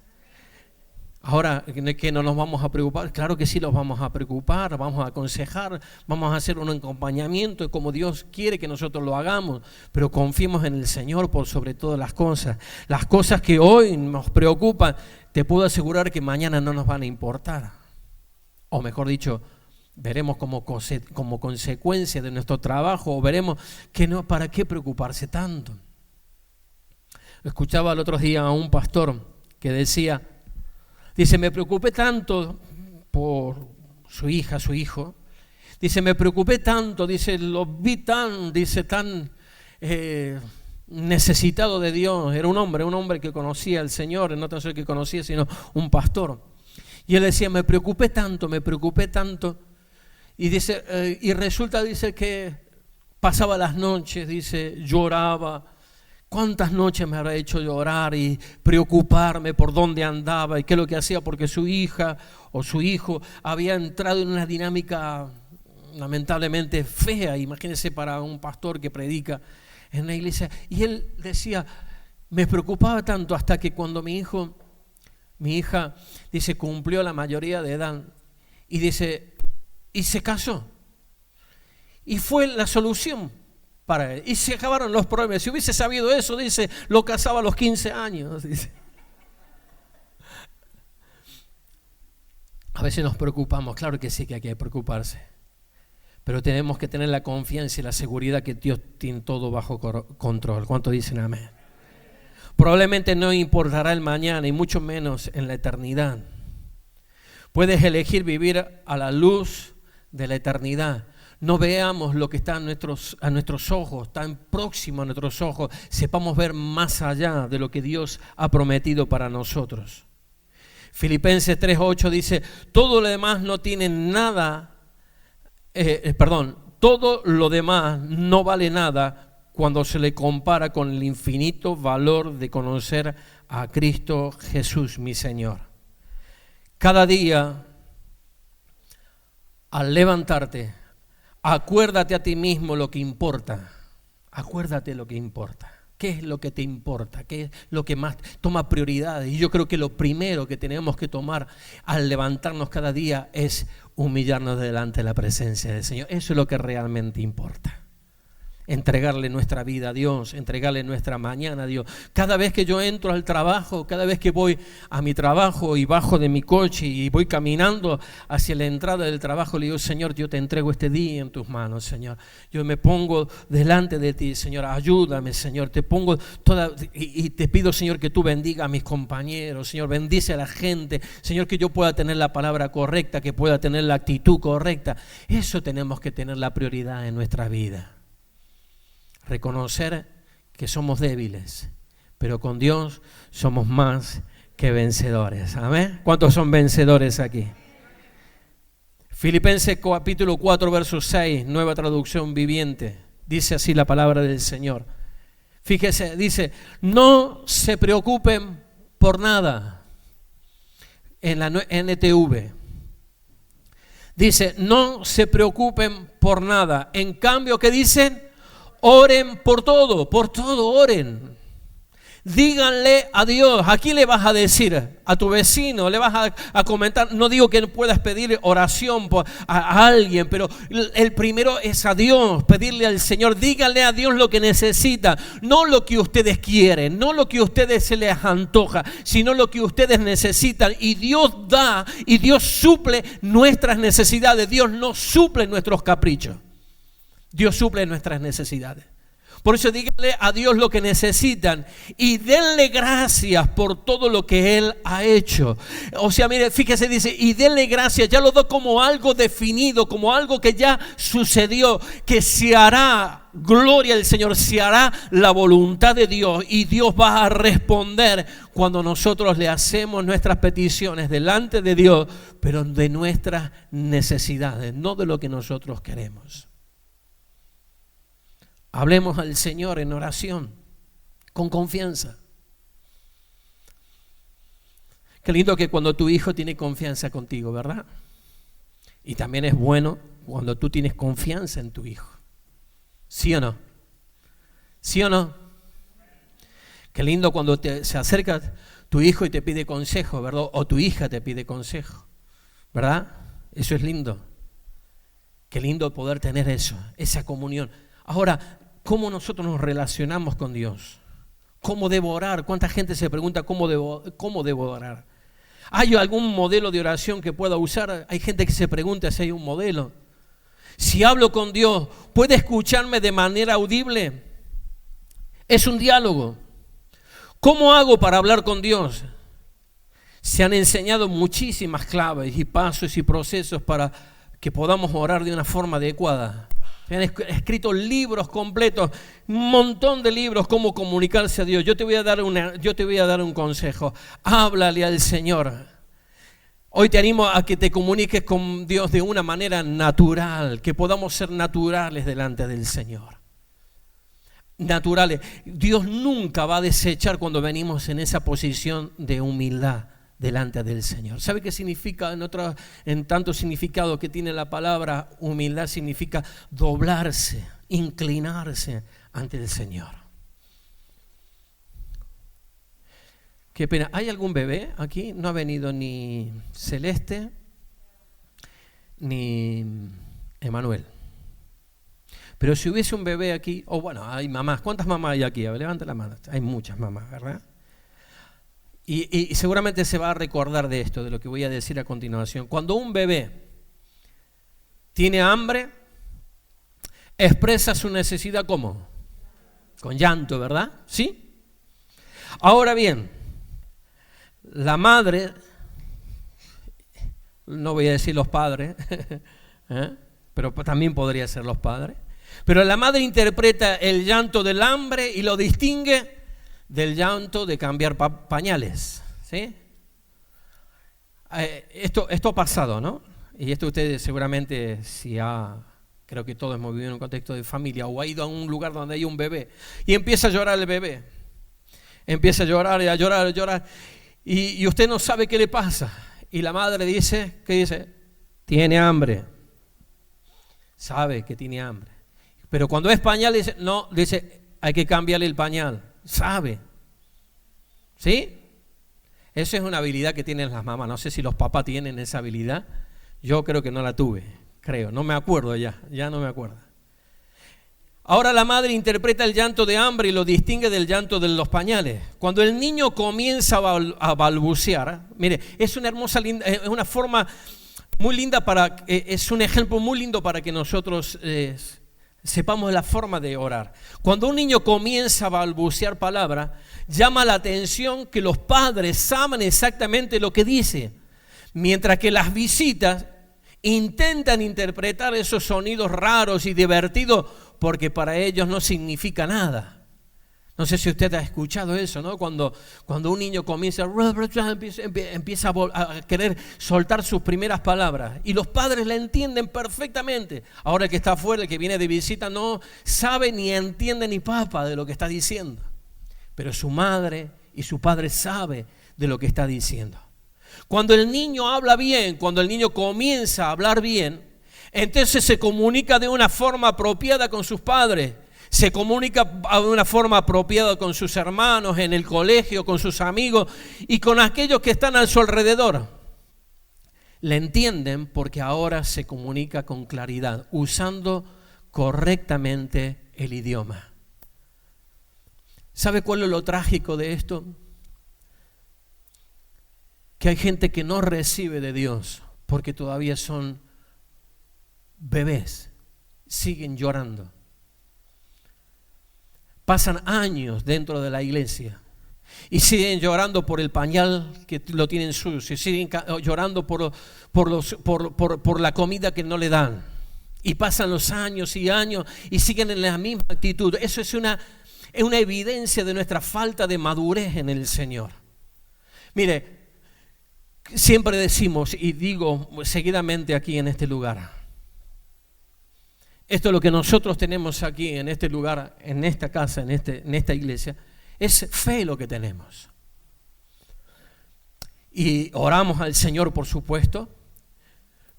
Ahora, ¿que no nos vamos a preocupar? Claro que sí, los vamos a preocupar, vamos a aconsejar, vamos a hacer un acompañamiento de como Dios quiere que nosotros lo hagamos, pero confiemos en el Señor por sobre todas las cosas. Las cosas que hoy nos preocupan, te puedo asegurar que mañana no nos van a importar. O mejor dicho, veremos como consecuencia de nuestro trabajo, o veremos que no, ¿para qué preocuparse tanto? Escuchaba el otro día a un pastor que decía, dice, me preocupé tanto por su hija, su hijo. Dice, me preocupé tanto, dice, lo vi tan necesitado de Dios. Era un hombre que conocía al Señor, no tan solo que conocía, sino un pastor. Y él decía, me preocupé tanto. Y dice, y resulta, dice, que pasaba las noches, dice, lloraba. ¿Cuántas noches me habrá hecho llorar y preocuparme por dónde andaba y qué es lo que hacía? Porque su hija o su hijo había entrado en una dinámica lamentablemente fea. Imagínense para un pastor que predica en la iglesia. Y él decía, me preocupaba tanto hasta que cuando mi hija, dice, cumplió la mayoría de edad y dice, y se casó. Y fue la solución para él. Y se acabaron los problemas. Si hubiese sabido eso, dice, lo casaba a los 15 años. Dice. A veces nos preocupamos, claro que sí que hay que preocuparse. Pero tenemos que tener la confianza y la seguridad que Dios tiene todo bajo control. ¿Cuántos dicen amén? Probablemente no importará el mañana y mucho menos en la eternidad. Puedes elegir vivir a la luz de la eternidad. No veamos lo que está a nuestros ojos, tan próximo a nuestros ojos. Sepamos ver más allá de lo que Dios ha prometido para nosotros. Filipenses 3:8 dice, todo lo demás no tiene nada, todo lo demás no vale nada cuando se le compara con el infinito valor de conocer a Cristo Jesús, mi Señor. Cada día, al levantarte, acuérdate a ti mismo lo que importa. Acuérdate lo que importa. ¿Qué es lo que te importa? ¿Qué es lo que más toma prioridad? Y yo creo que lo primero que tenemos que tomar al levantarnos cada día es humillarnos delante de la presencia del Señor. Eso es lo que realmente importa. Entregarle nuestra vida a Dios, entregarle nuestra mañana a Dios. Cada vez que yo entro al trabajo, cada vez que voy a mi trabajo y bajo de mi coche y voy caminando hacia la entrada del trabajo, le digo, Señor, yo te entrego este día en tus manos, Señor. Yo me pongo delante de ti, Señor, ayúdame, Señor. Te pongo y te pido, Señor, que tú bendiga a mis compañeros, Señor, bendice a la gente, Señor, que yo pueda tener la palabra correcta, que pueda tener la actitud correcta. Eso tenemos que tener la prioridad en nuestra vida. Reconocer que somos débiles, pero con Dios somos más que vencedores. ¿Amén? ¿Cuántos son vencedores aquí? Filipenses capítulo 4, verso 6, nueva traducción viviente. Dice así la palabra del Señor. Fíjese, dice, no se preocupen por nada. En la NTV. Dice, no se preocupen por nada. En cambio, ¿qué dicen? Oren por todo oren. Díganle a Dios. ¿A quién le vas a decir? A tu vecino, le vas a comentar. No digo que no puedas pedir oración a alguien, pero el primero es a Dios, pedirle al Señor. Díganle a Dios lo que necesita, no lo que ustedes quieren, no lo que a ustedes se les antoja, sino lo que ustedes necesitan. Y Dios da y Dios suple nuestras necesidades. Dios no suple nuestros caprichos. Dios suple nuestras necesidades. Por eso díganle a Dios lo que necesitan y denle gracias por todo lo que Él ha hecho. O sea, mire, fíjese, dice, y denle gracias, ya lo doy como algo definido, como algo que ya sucedió, que se hará, gloria al Señor, se hará la voluntad de Dios y Dios va a responder cuando nosotros le hacemos nuestras peticiones delante de Dios, pero de nuestras necesidades, no de lo que nosotros queremos. Hablemos al Señor en oración, con confianza. Qué lindo que cuando tu hijo tiene confianza contigo, ¿verdad? Y también es bueno cuando tú tienes confianza en tu hijo. ¿Sí o no? ¿Sí o no? Qué lindo cuando se acerca tu hijo y te pide consejo, ¿verdad? O tu hija te pide consejo, ¿verdad? Eso es lindo. Qué lindo poder tener eso, esa comunión. Ahora, ¿cómo nosotros nos relacionamos con Dios? ¿Cómo debo orar? ¿Cuánta gente se pregunta cómo debo orar? ¿Hay algún modelo de oración que pueda usar? Hay gente que se pregunta si hay un modelo. Si hablo con Dios, ¿puede escucharme de manera audible? Es un diálogo. ¿Cómo hago para hablar con Dios? Se han enseñado muchísimas claves y pasos y procesos para que podamos orar de una forma adecuada. Se han escrito libros completos, un montón de libros, cómo comunicarse a Dios. Yo te voy a dar un consejo. Háblale al Señor. Hoy te animo a que te comuniques con Dios de una manera natural, que podamos ser naturales delante del Señor. Naturales. Dios nunca va a desechar cuando venimos en esa posición de humildad delante del Señor. ¿Sabe qué significa? En tanto significado que tiene la palabra humildad, significa doblarse, inclinarse ante el Señor. Qué pena. ¿Hay algún bebé aquí? No ha venido ni Celeste ni Emanuel. Pero si hubiese un bebé aquí, o bueno, hay mamás. ¿Cuántas mamás hay aquí? A ver, levanta la mano. Hay muchas mamás, ¿verdad? Y seguramente se va a recordar de esto, de lo que voy a decir a continuación. Cuando un bebé tiene hambre, expresa su necesidad ¿cómo? Con llanto, ¿verdad? ¿Sí? Ahora bien, la madre, no voy a decir los padres, pero también podría ser los padres, pero la madre interpreta el llanto del hambre y lo distingue del llanto de cambiar pañales, ¿sí? Esto ha pasado, ¿no? Y esto ustedes seguramente, creo que todos hemos vivido en un contexto de familia o ha ido a un lugar donde hay un bebé y empieza a llorar el bebé, empieza a llorar y a llorar, a llorar y usted no sabe qué le pasa y la madre dice, ¿qué dice? Tiene hambre, sabe que tiene hambre, pero cuando es pañal dice, no, dice, hay que cambiarle el pañal. Sabe, ¿sí? Esa es una habilidad que tienen las mamás. No sé si los papás tienen esa habilidad. Yo creo que no la tuve, creo. No me acuerdo ya no me acuerdo. Ahora la madre interpreta el llanto de hambre y lo distingue del llanto de los pañales. Cuando el niño comienza a balbucear, mire, es una hermosa, es una forma muy linda es un ejemplo muy lindo para que nosotros sepamos la forma de orar. Cuando un niño comienza a balbucear palabras, llama la atención que los padres saben exactamente lo que dice, mientras que las visitas intentan interpretar esos sonidos raros y divertidos porque para ellos no significa nada. No sé si usted ha escuchado eso, ¿no? Cuando un niño empieza a querer soltar sus primeras palabras y los padres la entienden perfectamente. Ahora el que está afuera, el que viene de visita, no sabe ni entiende ni papa de lo que está diciendo. Pero su madre y su padre sabe de lo que está diciendo. Cuando el niño habla bien, cuando el niño comienza a hablar bien, entonces se comunica de una forma apropiada con sus padres. Se comunica de una forma apropiada con sus hermanos, en el colegio, con sus amigos y con aquellos que están a su alrededor. Le entienden porque ahora se comunica con claridad, usando correctamente el idioma. ¿Sabe cuál es lo trágico de esto? Que hay gente que no recibe de Dios porque todavía son bebés, siguen llorando. Pasan años dentro de la iglesia y siguen llorando por el pañal que lo tienen sucio, siguen llorando por la comida que no le dan. Y pasan los años y años y siguen en la misma actitud. Eso es una evidencia de nuestra falta de madurez en el Señor. Mire, siempre decimos y digo seguidamente aquí en este lugar, esto es lo que nosotros tenemos aquí en este lugar, en esta casa, en esta iglesia, es fe lo que tenemos. Y oramos al Señor, por supuesto,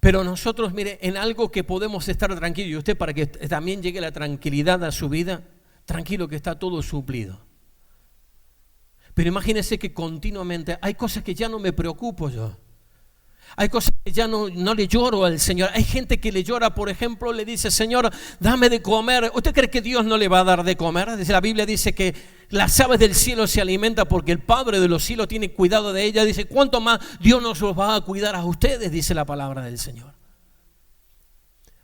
Pero nosotros, mire, en algo que podemos estar tranquilos, y usted para que también llegue la tranquilidad a su vida, tranquilo que está todo suplido. Pero imagínese que continuamente hay cosas que ya no me preocupo yo. Hay cosas que ya no le lloro al Señor. Hay gente que le llora, por ejemplo, le dice: Señor, dame de comer. ¿Usted cree que Dios no le va a dar de comer? La Biblia dice que las aves del cielo se alimentan porque el Padre de los cielos tiene cuidado de ellas. Dice: ¿cuánto más Dios nos los va a cuidar a ustedes? Dice la palabra del Señor.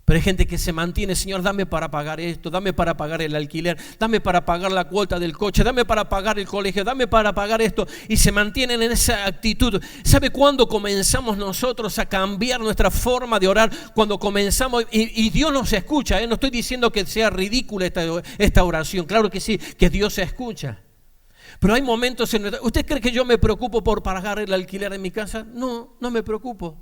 Pero hay gente que se mantiene: Señor, dame para pagar esto, dame para pagar el alquiler, dame para pagar la cuota del coche, dame para pagar el colegio, dame para pagar esto. Y se mantienen en esa actitud. ¿Sabe cuándo comenzamos nosotros a cambiar nuestra forma de orar? Cuando comenzamos, y Dios nos escucha, ¿eh? No estoy diciendo que sea ridícula esta oración. Claro que sí, que Dios se escucha. Pero hay momentos en... ¿Usted cree que yo me preocupo por pagar el alquiler en mi casa? No, no me preocupo.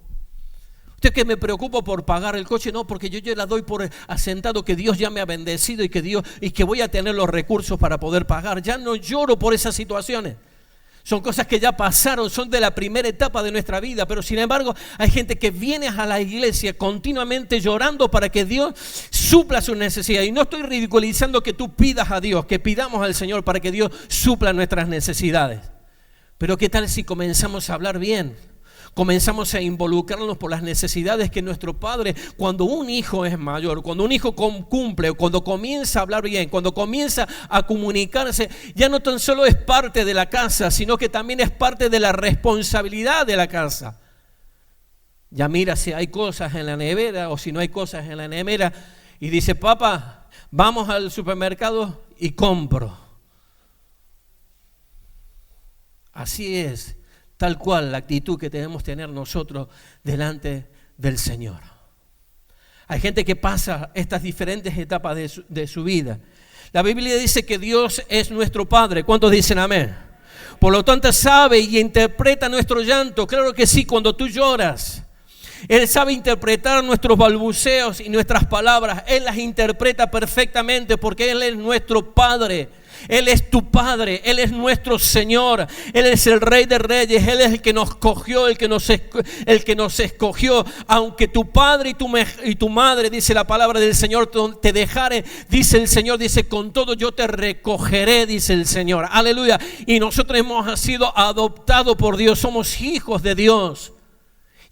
¿Usted que me preocupo por pagar el coche? No, porque yo ya la doy por asentado que Dios ya me ha bendecido y que voy a tener los recursos para poder pagar. Ya no lloro por esas situaciones. Son cosas que ya pasaron, son de la primera etapa de nuestra vida. Pero sin embargo, hay gente que viene a la iglesia continuamente llorando para que Dios supla sus necesidades. Y no estoy ridiculizando que tú pidas a Dios, que pidamos al Señor para que Dios supla nuestras necesidades. Pero ¿qué tal si comenzamos a hablar bien? Comenzamos a involucrarnos por las necesidades que nuestro Padre, cuando un hijo es mayor, cuando un hijo cumple, cuando comienza a hablar bien, cuando comienza a comunicarse, ya no tan solo es parte de la casa, sino que también es parte de la responsabilidad de la casa. Ya mira si hay cosas en la nevera o si no hay cosas en la nevera y dice: papá, vamos al supermercado y compro. Así es. Tal cual la actitud que debemos tener nosotros delante del Señor. Hay gente que pasa estas diferentes etapas de su vida. La Biblia dice que Dios es nuestro Padre. ¿Cuántos dicen amén? Por lo tanto sabe y interpreta nuestro llanto. Claro que sí, cuando tú lloras, Él sabe interpretar nuestros balbuceos y nuestras palabras. Él las interpreta perfectamente porque Él es nuestro Padre. Él es tu Padre, Él es nuestro Señor, Él es el Rey de Reyes, Él es el que nos escogió, el que nos escogió. Aunque tu padre y tu madre, dice la palabra del Señor, te dejare, dice el Señor, dice: con todo yo te recogeré, dice el Señor. Aleluya. Y nosotros hemos sido adoptados por Dios, somos hijos de Dios.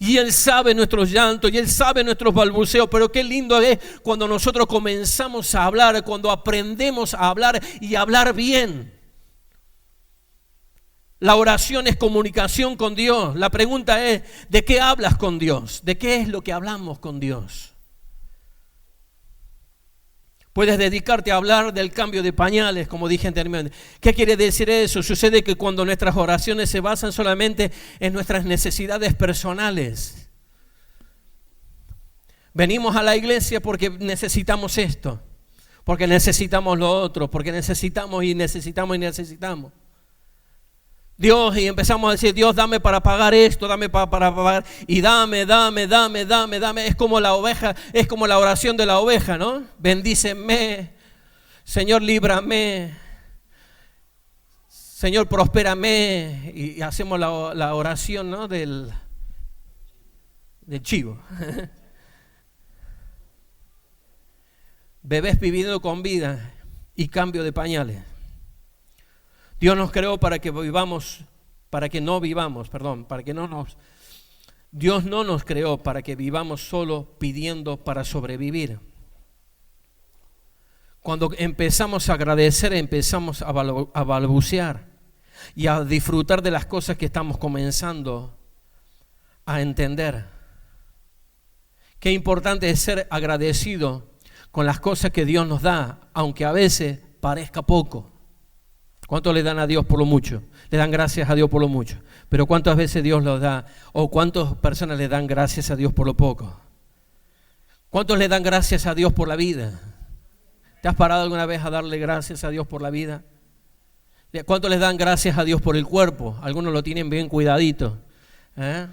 Y Él sabe nuestros llantos y Él sabe nuestros balbuceos. Pero qué lindo es cuando nosotros comenzamos a hablar, cuando aprendemos a hablar y a hablar bien. La oración es comunicación con Dios. La pregunta es: ¿de qué hablas con Dios? ¿De qué es lo que hablamos con Dios? Puedes dedicarte a hablar del cambio de pañales, como dije anteriormente. ¿Qué quiere decir eso? Sucede que cuando nuestras oraciones se basan solamente en nuestras necesidades personales. Venimos a la iglesia porque necesitamos esto, porque necesitamos lo otro, porque necesitamos y necesitamos y necesitamos. Dios, y empezamos a decir: Dios, dame para pagar esto, dame para pagar, y dame. Es como la oveja, es como la oración de la oveja, ¿no? Bendíceme, Señor, líbrame, Señor, prospérame. Y hacemos la oración, ¿no? del chivo. Bebés viviendo con vida y cambio de pañales. Dios nos creó Dios no nos creó para que vivamos solo pidiendo para sobrevivir. Cuando empezamos a agradecer, empezamos a balbucear y a disfrutar de las cosas que estamos comenzando a entender. Qué importante es ser agradecido con las cosas que Dios nos da, aunque a veces parezca poco. ¿Cuántos le dan a Dios por lo mucho? Le dan gracias a Dios por lo mucho. Pero ¿cuántas veces Dios los da? ¿O cuántas personas le dan gracias a Dios por lo poco? ¿Cuántos le dan gracias a Dios por la vida? ¿Te has parado alguna vez a darle gracias a Dios por la vida? ¿Cuántos le dan gracias a Dios por el cuerpo? Algunos lo tienen bien cuidadito, ¿eh?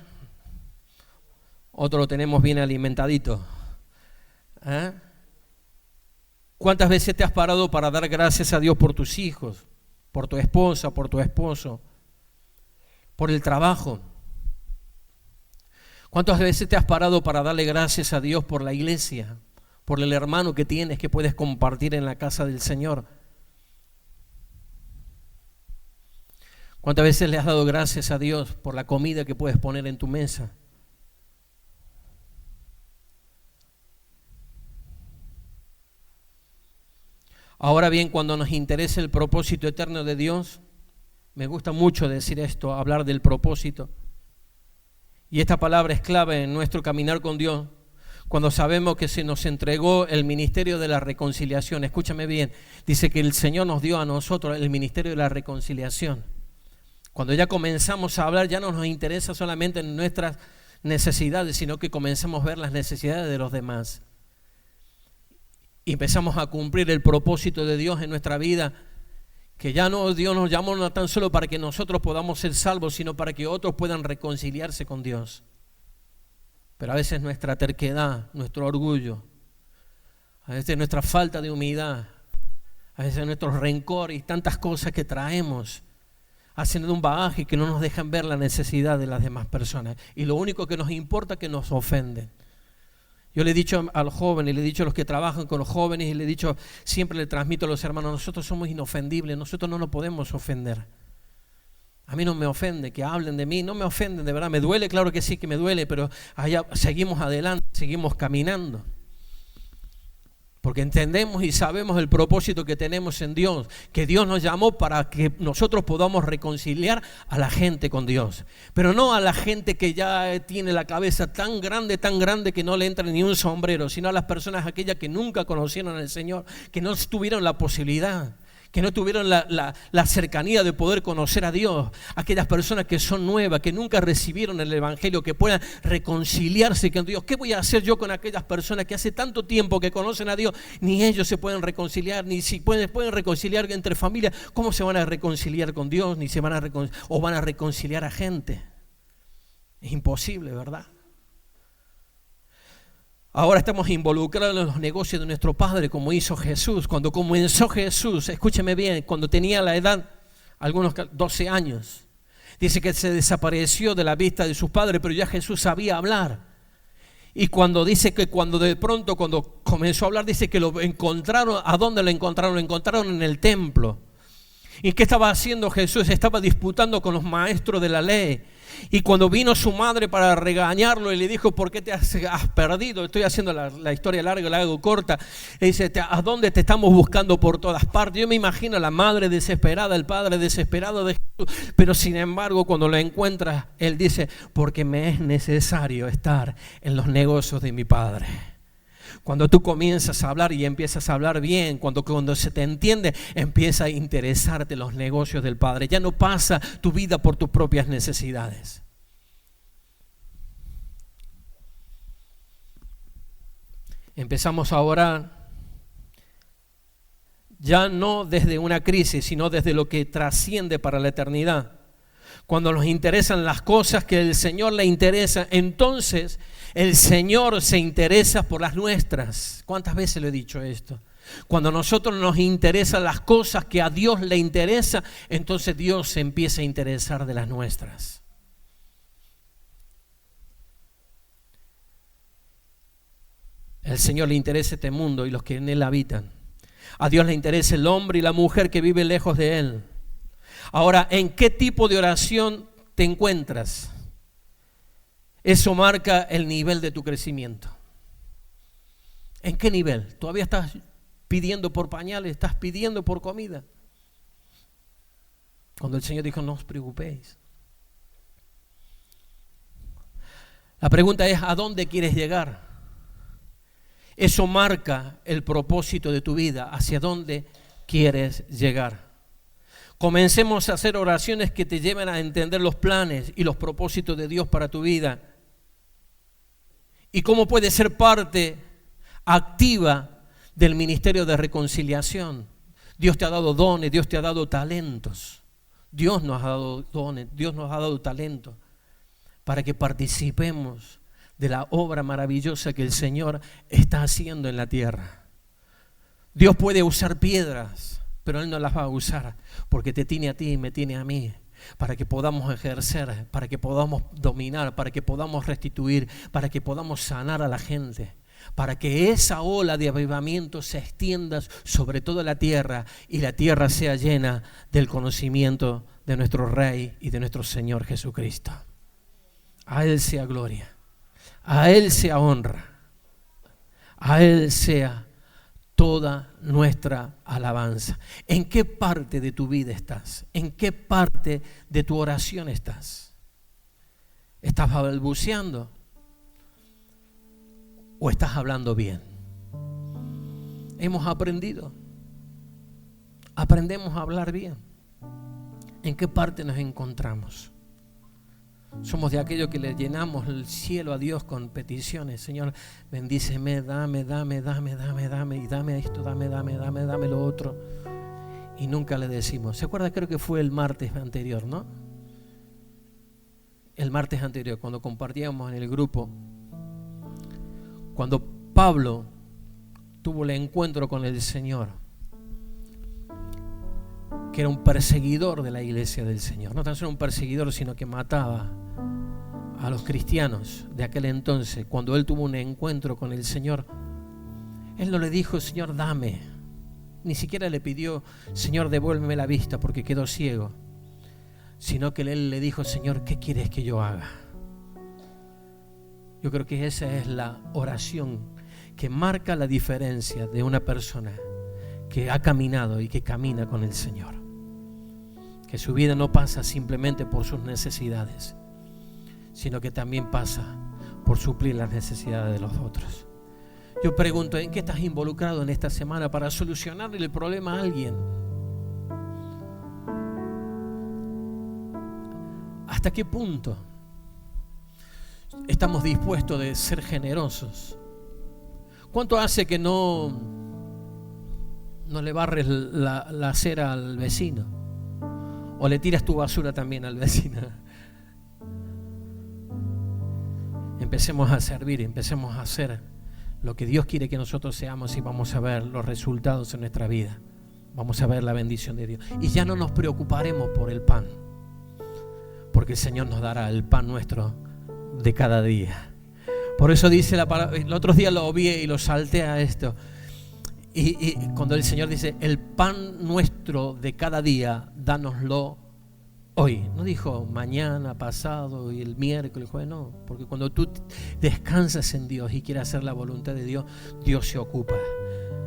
Otros lo tenemos bien alimentadito, ¿eh? ¿Cuántas veces te has parado para dar gracias a Dios por tus hijos, por tu esposa, por tu esposo, por el trabajo? ¿Cuántas veces te has parado para darle gracias a Dios por la iglesia, por el hermano que tienes que puedes compartir en la casa del Señor? ¿Cuántas veces le has dado gracias a Dios por la comida que puedes poner en tu mesa? Ahora bien, cuando nos interesa el propósito eterno de Dios, me gusta mucho decir esto, hablar del propósito. Y esta palabra es clave en nuestro caminar con Dios. Cuando sabemos que se nos entregó el ministerio de la reconciliación, escúchame bien, dice que el Señor nos dio a nosotros el ministerio de la reconciliación. Cuando ya comenzamos a hablar, ya no nos interesa solamente nuestras necesidades, sino que comenzamos a ver las necesidades de los demás. Y empezamos a cumplir el propósito de Dios en nuestra vida, que ya no Dios nos llamó no tan solo para que nosotros podamos ser salvos, sino para que otros puedan reconciliarse con Dios. Pero a veces nuestra terquedad, nuestro orgullo, a veces nuestra falta de humildad, a veces nuestro rencor y tantas cosas que traemos, hacen un bagaje que no nos dejan ver la necesidad de las demás personas. Y lo único que nos importa es que nos ofenden. Yo le he dicho a los jóvenes, le he dicho a los que trabajan con los jóvenes, y le he dicho, siempre le transmito a los hermanos, nosotros somos inofendibles, nosotros no nos podemos ofender. A mí no me ofende que hablen de mí, no me ofenden, de verdad, me duele, claro que sí que me duele, pero allá seguimos adelante, seguimos caminando. Porque entendemos y sabemos el propósito que tenemos en Dios, que Dios nos llamó para que nosotros podamos reconciliar a la gente con Dios. Pero no a la gente que ya tiene la cabeza tan grande que no le entra ni un sombrero, sino a las personas aquellas que nunca conocieron al Señor, que no tuvieron la posibilidad, que no tuvieron la cercanía de poder conocer a Dios, aquellas personas que son nuevas, que nunca recibieron el Evangelio, que puedan reconciliarse con Dios. ¿Qué voy a hacer yo con aquellas personas que hace tanto tiempo que conocen a Dios, ni ellos se pueden reconciliar, ni si pueden reconciliar entre familias? ¿Cómo se van a reconciliar con Dios? Ni se van a van a reconciliar a gente. Es imposible, ¿verdad? Ahora estamos involucrados en los negocios de nuestro Padre, como hizo Jesús. Cuando comenzó Jesús, escúcheme bien, cuando tenía la edad, algunos 12 años, dice que se desapareció de la vista de sus padres, pero ya Jesús sabía hablar. Y cuando dice que cuando comenzó a hablar, dice que lo encontraron. ¿A dónde lo encontraron? Lo encontraron en el templo. ¿Y qué estaba haciendo Jesús? Estaba disputando con los maestros de la ley. Y cuando vino su madre para regañarlo y le dijo, ¿por qué te has perdido? Estoy haciendo la historia larga, la hago corta. Le dice, ¿a dónde te estamos buscando por todas partes? Yo me imagino a la madre desesperada, el padre desesperado de Jesús. Pero sin embargo, cuando lo encuentra, él dice, porque me es necesario estar en los negocios de mi Padre. Cuando tú comienzas a hablar y empiezas a hablar bien, cuando se te entiende, empieza a interesarte los negocios del Padre. Ya no pasa tu vida por tus propias necesidades. Empezamos a orar ya no desde una crisis, sino desde lo que trasciende para la eternidad. Cuando nos interesan las cosas que el Señor le interesa, entonces el Señor se interesa por las nuestras. ¿Cuántas veces le he dicho esto? Cuando a nosotros nos interesan las cosas que a Dios le interesa, entonces Dios se empieza a interesar de las nuestras. El Señor le interesa este mundo y los que en él habitan. A Dios le interesa el hombre y la mujer que vive lejos de él. Ahora, ¿en qué tipo de oración te encuentras? Eso marca el nivel de tu crecimiento. ¿En qué nivel? ¿Todavía estás pidiendo por pañales? ¿Estás pidiendo por comida? Cuando el Señor dijo, no os preocupéis. La pregunta es, ¿a dónde quieres llegar? Eso marca el propósito de tu vida, hacia dónde quieres llegar. Comencemos a hacer oraciones que te lleven a entender los planes y los propósitos de Dios para tu vida. Y cómo puede ser parte activa del ministerio de reconciliación. Dios te ha dado dones, Dios te ha dado talentos. Dios nos ha dado dones, Dios nos ha dado talentos para que participemos de la obra maravillosa que el Señor está haciendo en la tierra. Dios puede usar piedras, pero Él no las va a usar porque te tiene a ti y me tiene a mí para que podamos ejercer, para que podamos dominar, para que podamos restituir, para que podamos sanar a la gente, para que esa ola de avivamiento se extienda sobre toda la tierra y la tierra sea llena del conocimiento de nuestro Rey y de nuestro Señor Jesucristo. A Él sea gloria, a Él sea honra, a Él sea toda nuestra alabanza. ¿En qué parte de tu vida estás? ¿En qué parte de tu oración estás? ¿Estás balbuceando o estás hablando bien? Hemos aprendido. Aprendemos a hablar bien. ¿En qué parte nos encontramos? Somos de aquellos que le llenamos el cielo a Dios con peticiones. Señor, bendíceme, dame, y dame esto, dame lo otro. Y nunca le decimos. ¿Se acuerda? Creo que fue el martes anterior, ¿no? El martes anterior, cuando compartíamos en el grupo, cuando Pablo tuvo el encuentro con el Señor, que era un perseguidor de la iglesia del Señor. No tan solo un perseguidor, sino que mataba a los cristianos de aquel entonces. Cuando él tuvo un encuentro con el Señor, él no le dijo, Señor, dame. Ni siquiera le pidió, Señor, devuélveme la vista porque quedó ciego. Sino que él le dijo, Señor, ¿qué quieres que yo haga? Yo creo que esa es la oración que marca la diferencia de una persona que ha caminado y que camina con el Señor. Que su vida no pasa simplemente por sus necesidades, sino que también pasa por suplir las necesidades de los otros. Yo pregunto, ¿en qué estás involucrado en esta semana para solucionarle el problema a alguien? ¿Hasta qué punto estamos dispuestos de ser generosos? ¿Cuánto hace que no le barres la acera al vecino? ¿O le tiras tu basura también al vecino? Empecemos a servir, empecemos a hacer lo que Dios quiere que nosotros seamos y vamos a ver los resultados en nuestra vida. Vamos a ver la bendición de Dios. Y ya no nos preocuparemos por el pan, porque el Señor nos dará el pan nuestro de cada día. Por eso dice la palabra, el otro día lo vi y lo salté a esto. Y cuando el Señor dice, el pan nuestro de cada día, dánoslo hoy. No dijo mañana, pasado y el miércoles, el jueves, no. Porque cuando tú descansas en Dios y quieres hacer la voluntad de Dios, Dios se ocupa.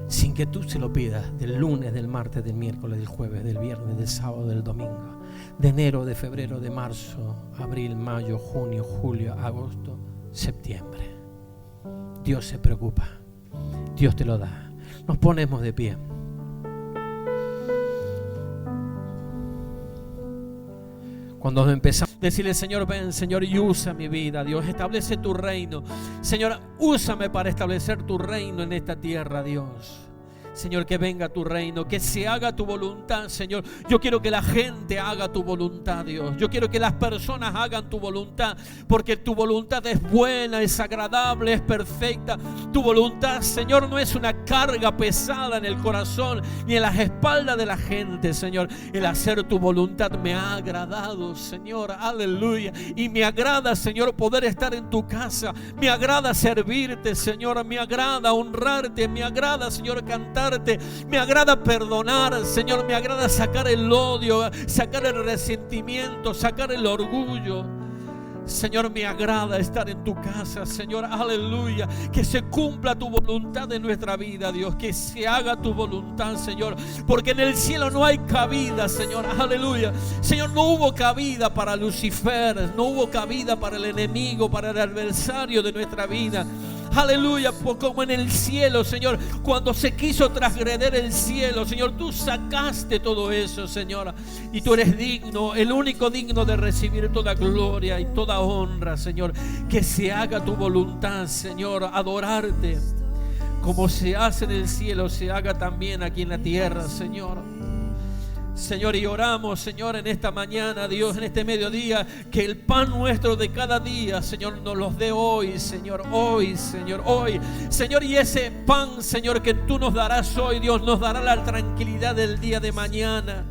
Sin que tú se lo pidas, del lunes, del martes, del miércoles, del jueves, del viernes, del sábado, del domingo. De enero, de febrero, de marzo, abril, mayo, junio, julio, agosto, septiembre. Dios se preocupa. Dios te lo da. Nos ponemos de pie. Cuando empezamos a decirle, Señor, ven, Señor, y usa mi vida. Dios, establece tu reino. Señor, úsame para establecer tu reino en esta tierra, Dios. Señor, que venga tu reino, que se haga tu voluntad, Señor. Yo quiero que la gente haga tu voluntad, Dios. Yo quiero que las personas hagan tu voluntad, porque tu voluntad es buena, es agradable, es perfecta. Tu voluntad, Señor, no es una carga pesada en el corazón ni en las espaldas de la gente, Señor. El hacer tu voluntad me ha agradado, Señor. Aleluya. Y me agrada, Señor, poder estar en tu casa. Me agrada servirte, Señor. Me agrada honrarte. Me agrada, Señor, cantar. Me agrada perdonar, Señor. Me agrada sacar el odio, sacar el resentimiento, sacar el orgullo. Señor, me agrada estar en tu casa, Señor. Aleluya. Que se cumpla tu voluntad en nuestra vida, Dios. Que se haga tu voluntad, Señor. Porque en el cielo no hay cabida, Señor. Aleluya. Señor, no hubo cabida para Lucifer. No hubo cabida para el enemigo, para el adversario de nuestra vida. Aleluya, como en el cielo, Señor, cuando se quiso transgreder el cielo, Señor, tú sacaste todo eso, Señor, y tú eres digno, el único digno de recibir toda gloria y toda honra, Señor. Que se haga tu voluntad, Señor, adorarte como se hace en el cielo, se haga también aquí en la tierra, Señor. Señor, y oramos, Señor, en esta mañana, Dios, en este mediodía, que el pan nuestro de cada día, Señor, nos los dé hoy, Señor, hoy, Señor, hoy. Señor, y ese pan, Señor, que tú nos darás hoy, Dios, nos dará la tranquilidad del día de mañana.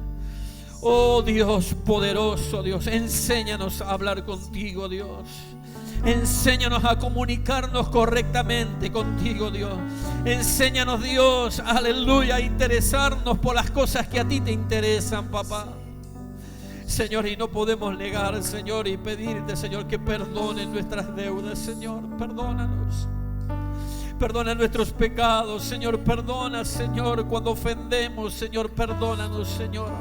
Oh Dios poderoso, Dios, enséñanos a hablar contigo, Dios. Enséñanos a comunicarnos correctamente contigo, Dios. Enséñanos, Dios, aleluya, a interesarnos por las cosas que a ti te interesan, papá. Señor, y no podemos negar, Señor, y pedirte, Señor, que perdones nuestras deudas, Señor. Perdónanos. Perdona nuestros pecados, Señor. Perdona, Señor, cuando ofendemos, Señor. Perdónanos, Señor.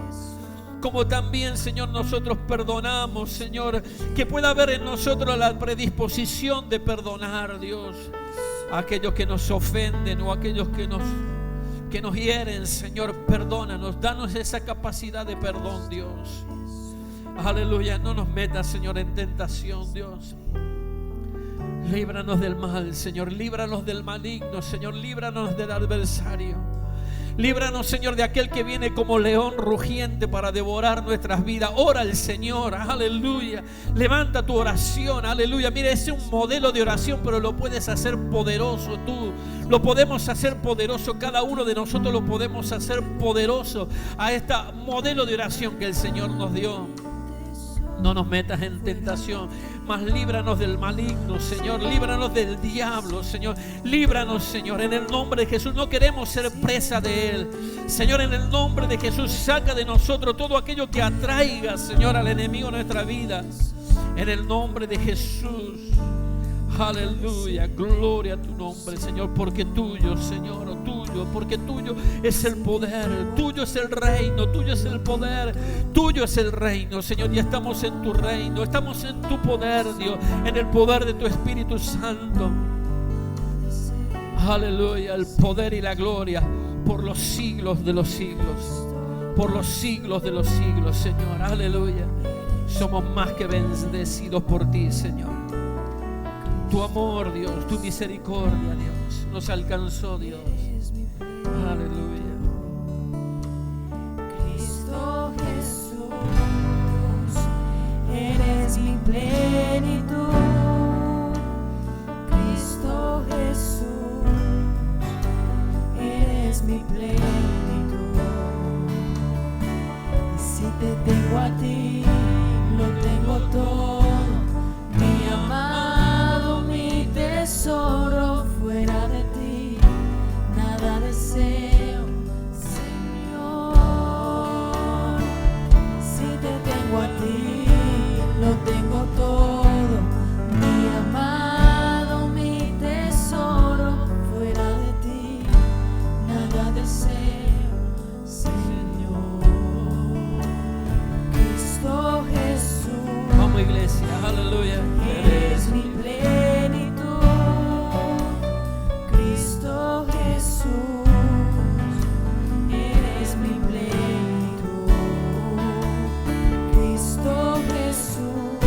Como también, Señor, nosotros perdonamos, Señor, que pueda haber en nosotros la predisposición de perdonar, Dios, a aquellos que nos ofenden o a aquellos que nos hieren, Señor. Perdónanos, danos esa capacidad de perdón, Dios. Aleluya, no nos metas, Señor, en tentación, Dios. Líbranos del mal, Señor, líbranos del maligno, Señor, líbranos del adversario. Líbranos, Señor, de aquel que viene como león rugiente para devorar nuestras vidas. Ora al Señor, aleluya. Levanta tu oración, aleluya. Mira, ese es un modelo de oración, pero lo puedes hacer poderoso tú. Lo podemos hacer poderoso, cada uno de nosotros lo podemos hacer poderoso a este modelo de oración que el Señor nos dio. No nos metas en tentación, mas líbranos del maligno, Señor. Líbranos del diablo, Señor. Líbranos, Señor, en el nombre de Jesús. No queremos ser presa de él, Señor. En el nombre de Jesús, saca de nosotros todo aquello que atraiga, Señor, al enemigo a nuestra vida. En el nombre de Jesús. Aleluya, gloria a tu nombre, Señor, porque tuyo, Señor, tuyo, porque tuyo es el poder, tuyo es el reino, tuyo es el poder, tuyo es el reino, Señor. Ya estamos en tu reino, estamos en tu poder, Dios, en el poder de tu Espíritu Santo. Aleluya, el poder y la gloria por los siglos de los siglos, por los siglos de los siglos, Señor. Aleluya. Somos más que bendecidos por ti, Señor. Tu amor, Dios, tu misericordia, Dios, nos alcanzó, Dios. Aleluya. Cristo Jesús, eres mi plenitud. Cristo Jesús, eres mi plenitud. Y si te tengo a ti, lo tengo todo. Mi amado, mi tesoro, fuera de ti nada deseo, Señor. Si te tengo a ti, lo tengo todo. Mi amado, mi tesoro, fuera de ti nada deseo, Señor. Cristo Jesús. Vamos, iglesia, aleluya. Eres mi plenitud, Cristo Jesús, eres mi plenitud, Cristo Jesús,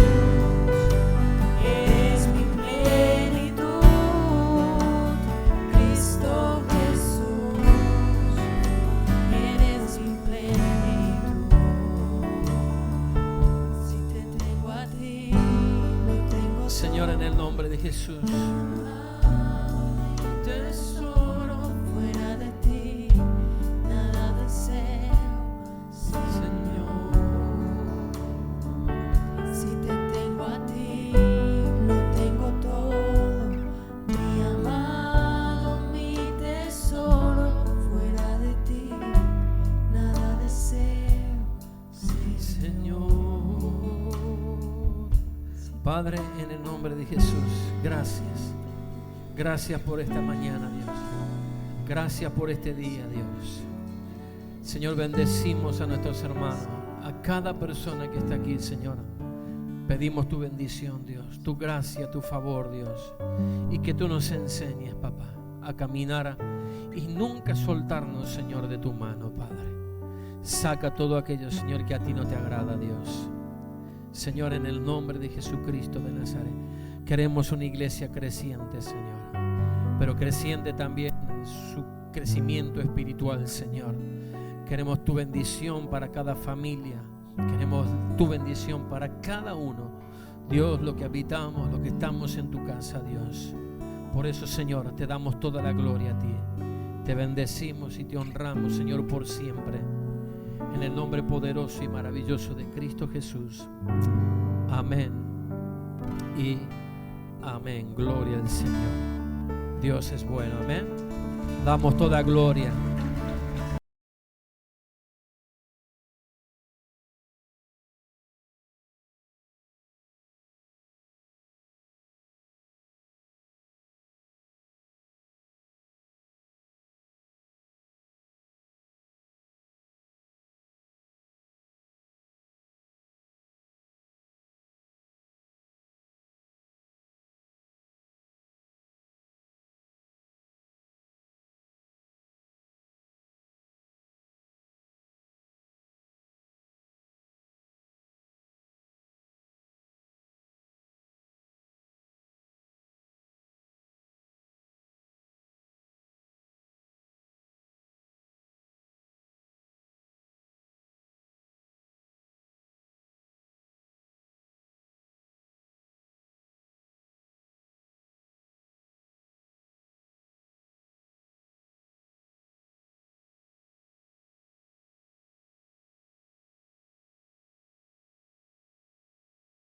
eres mi plenitud, Cristo Jesús, eres mi plenitud. Si te tengo a ti, Señor, en el nombre de Jesús. Tesoro, fuera de ti nada deseo, Señor. Si te tengo a ti, lo tengo todo. Mi amado, mi tesoro, fuera de ti nada deseo, Señor. Padre, en el nombre de Jesús, gracias. Gracias por esta mañana, Dios. Gracias por este día, Dios. Señor, bendecimos a nuestros hermanos, a cada persona que está aquí, Señor. Pedimos tu bendición, Dios, tu gracia, tu favor, Dios. Y que tú nos enseñes, papá, a caminar y nunca soltarnos, Señor, de tu mano, Padre. Saca todo aquello, Señor, que a ti no te agrada, Dios. Señor, en el nombre de Jesucristo de Nazaret, queremos una iglesia creciente, Señor, pero creciente también en su crecimiento espiritual, Señor. Queremos tu bendición para cada familia, queremos tu bendición para cada uno, Dios, lo que habitamos, lo que estamos en tu casa, Dios. Por eso, Señor, te damos toda la gloria a ti. Te bendecimos y te honramos, Señor, por siempre. En el nombre poderoso y maravilloso de Cristo Jesús. Amén y amén. Gloria al Señor. Dios es bueno. Amén. Damos toda gloria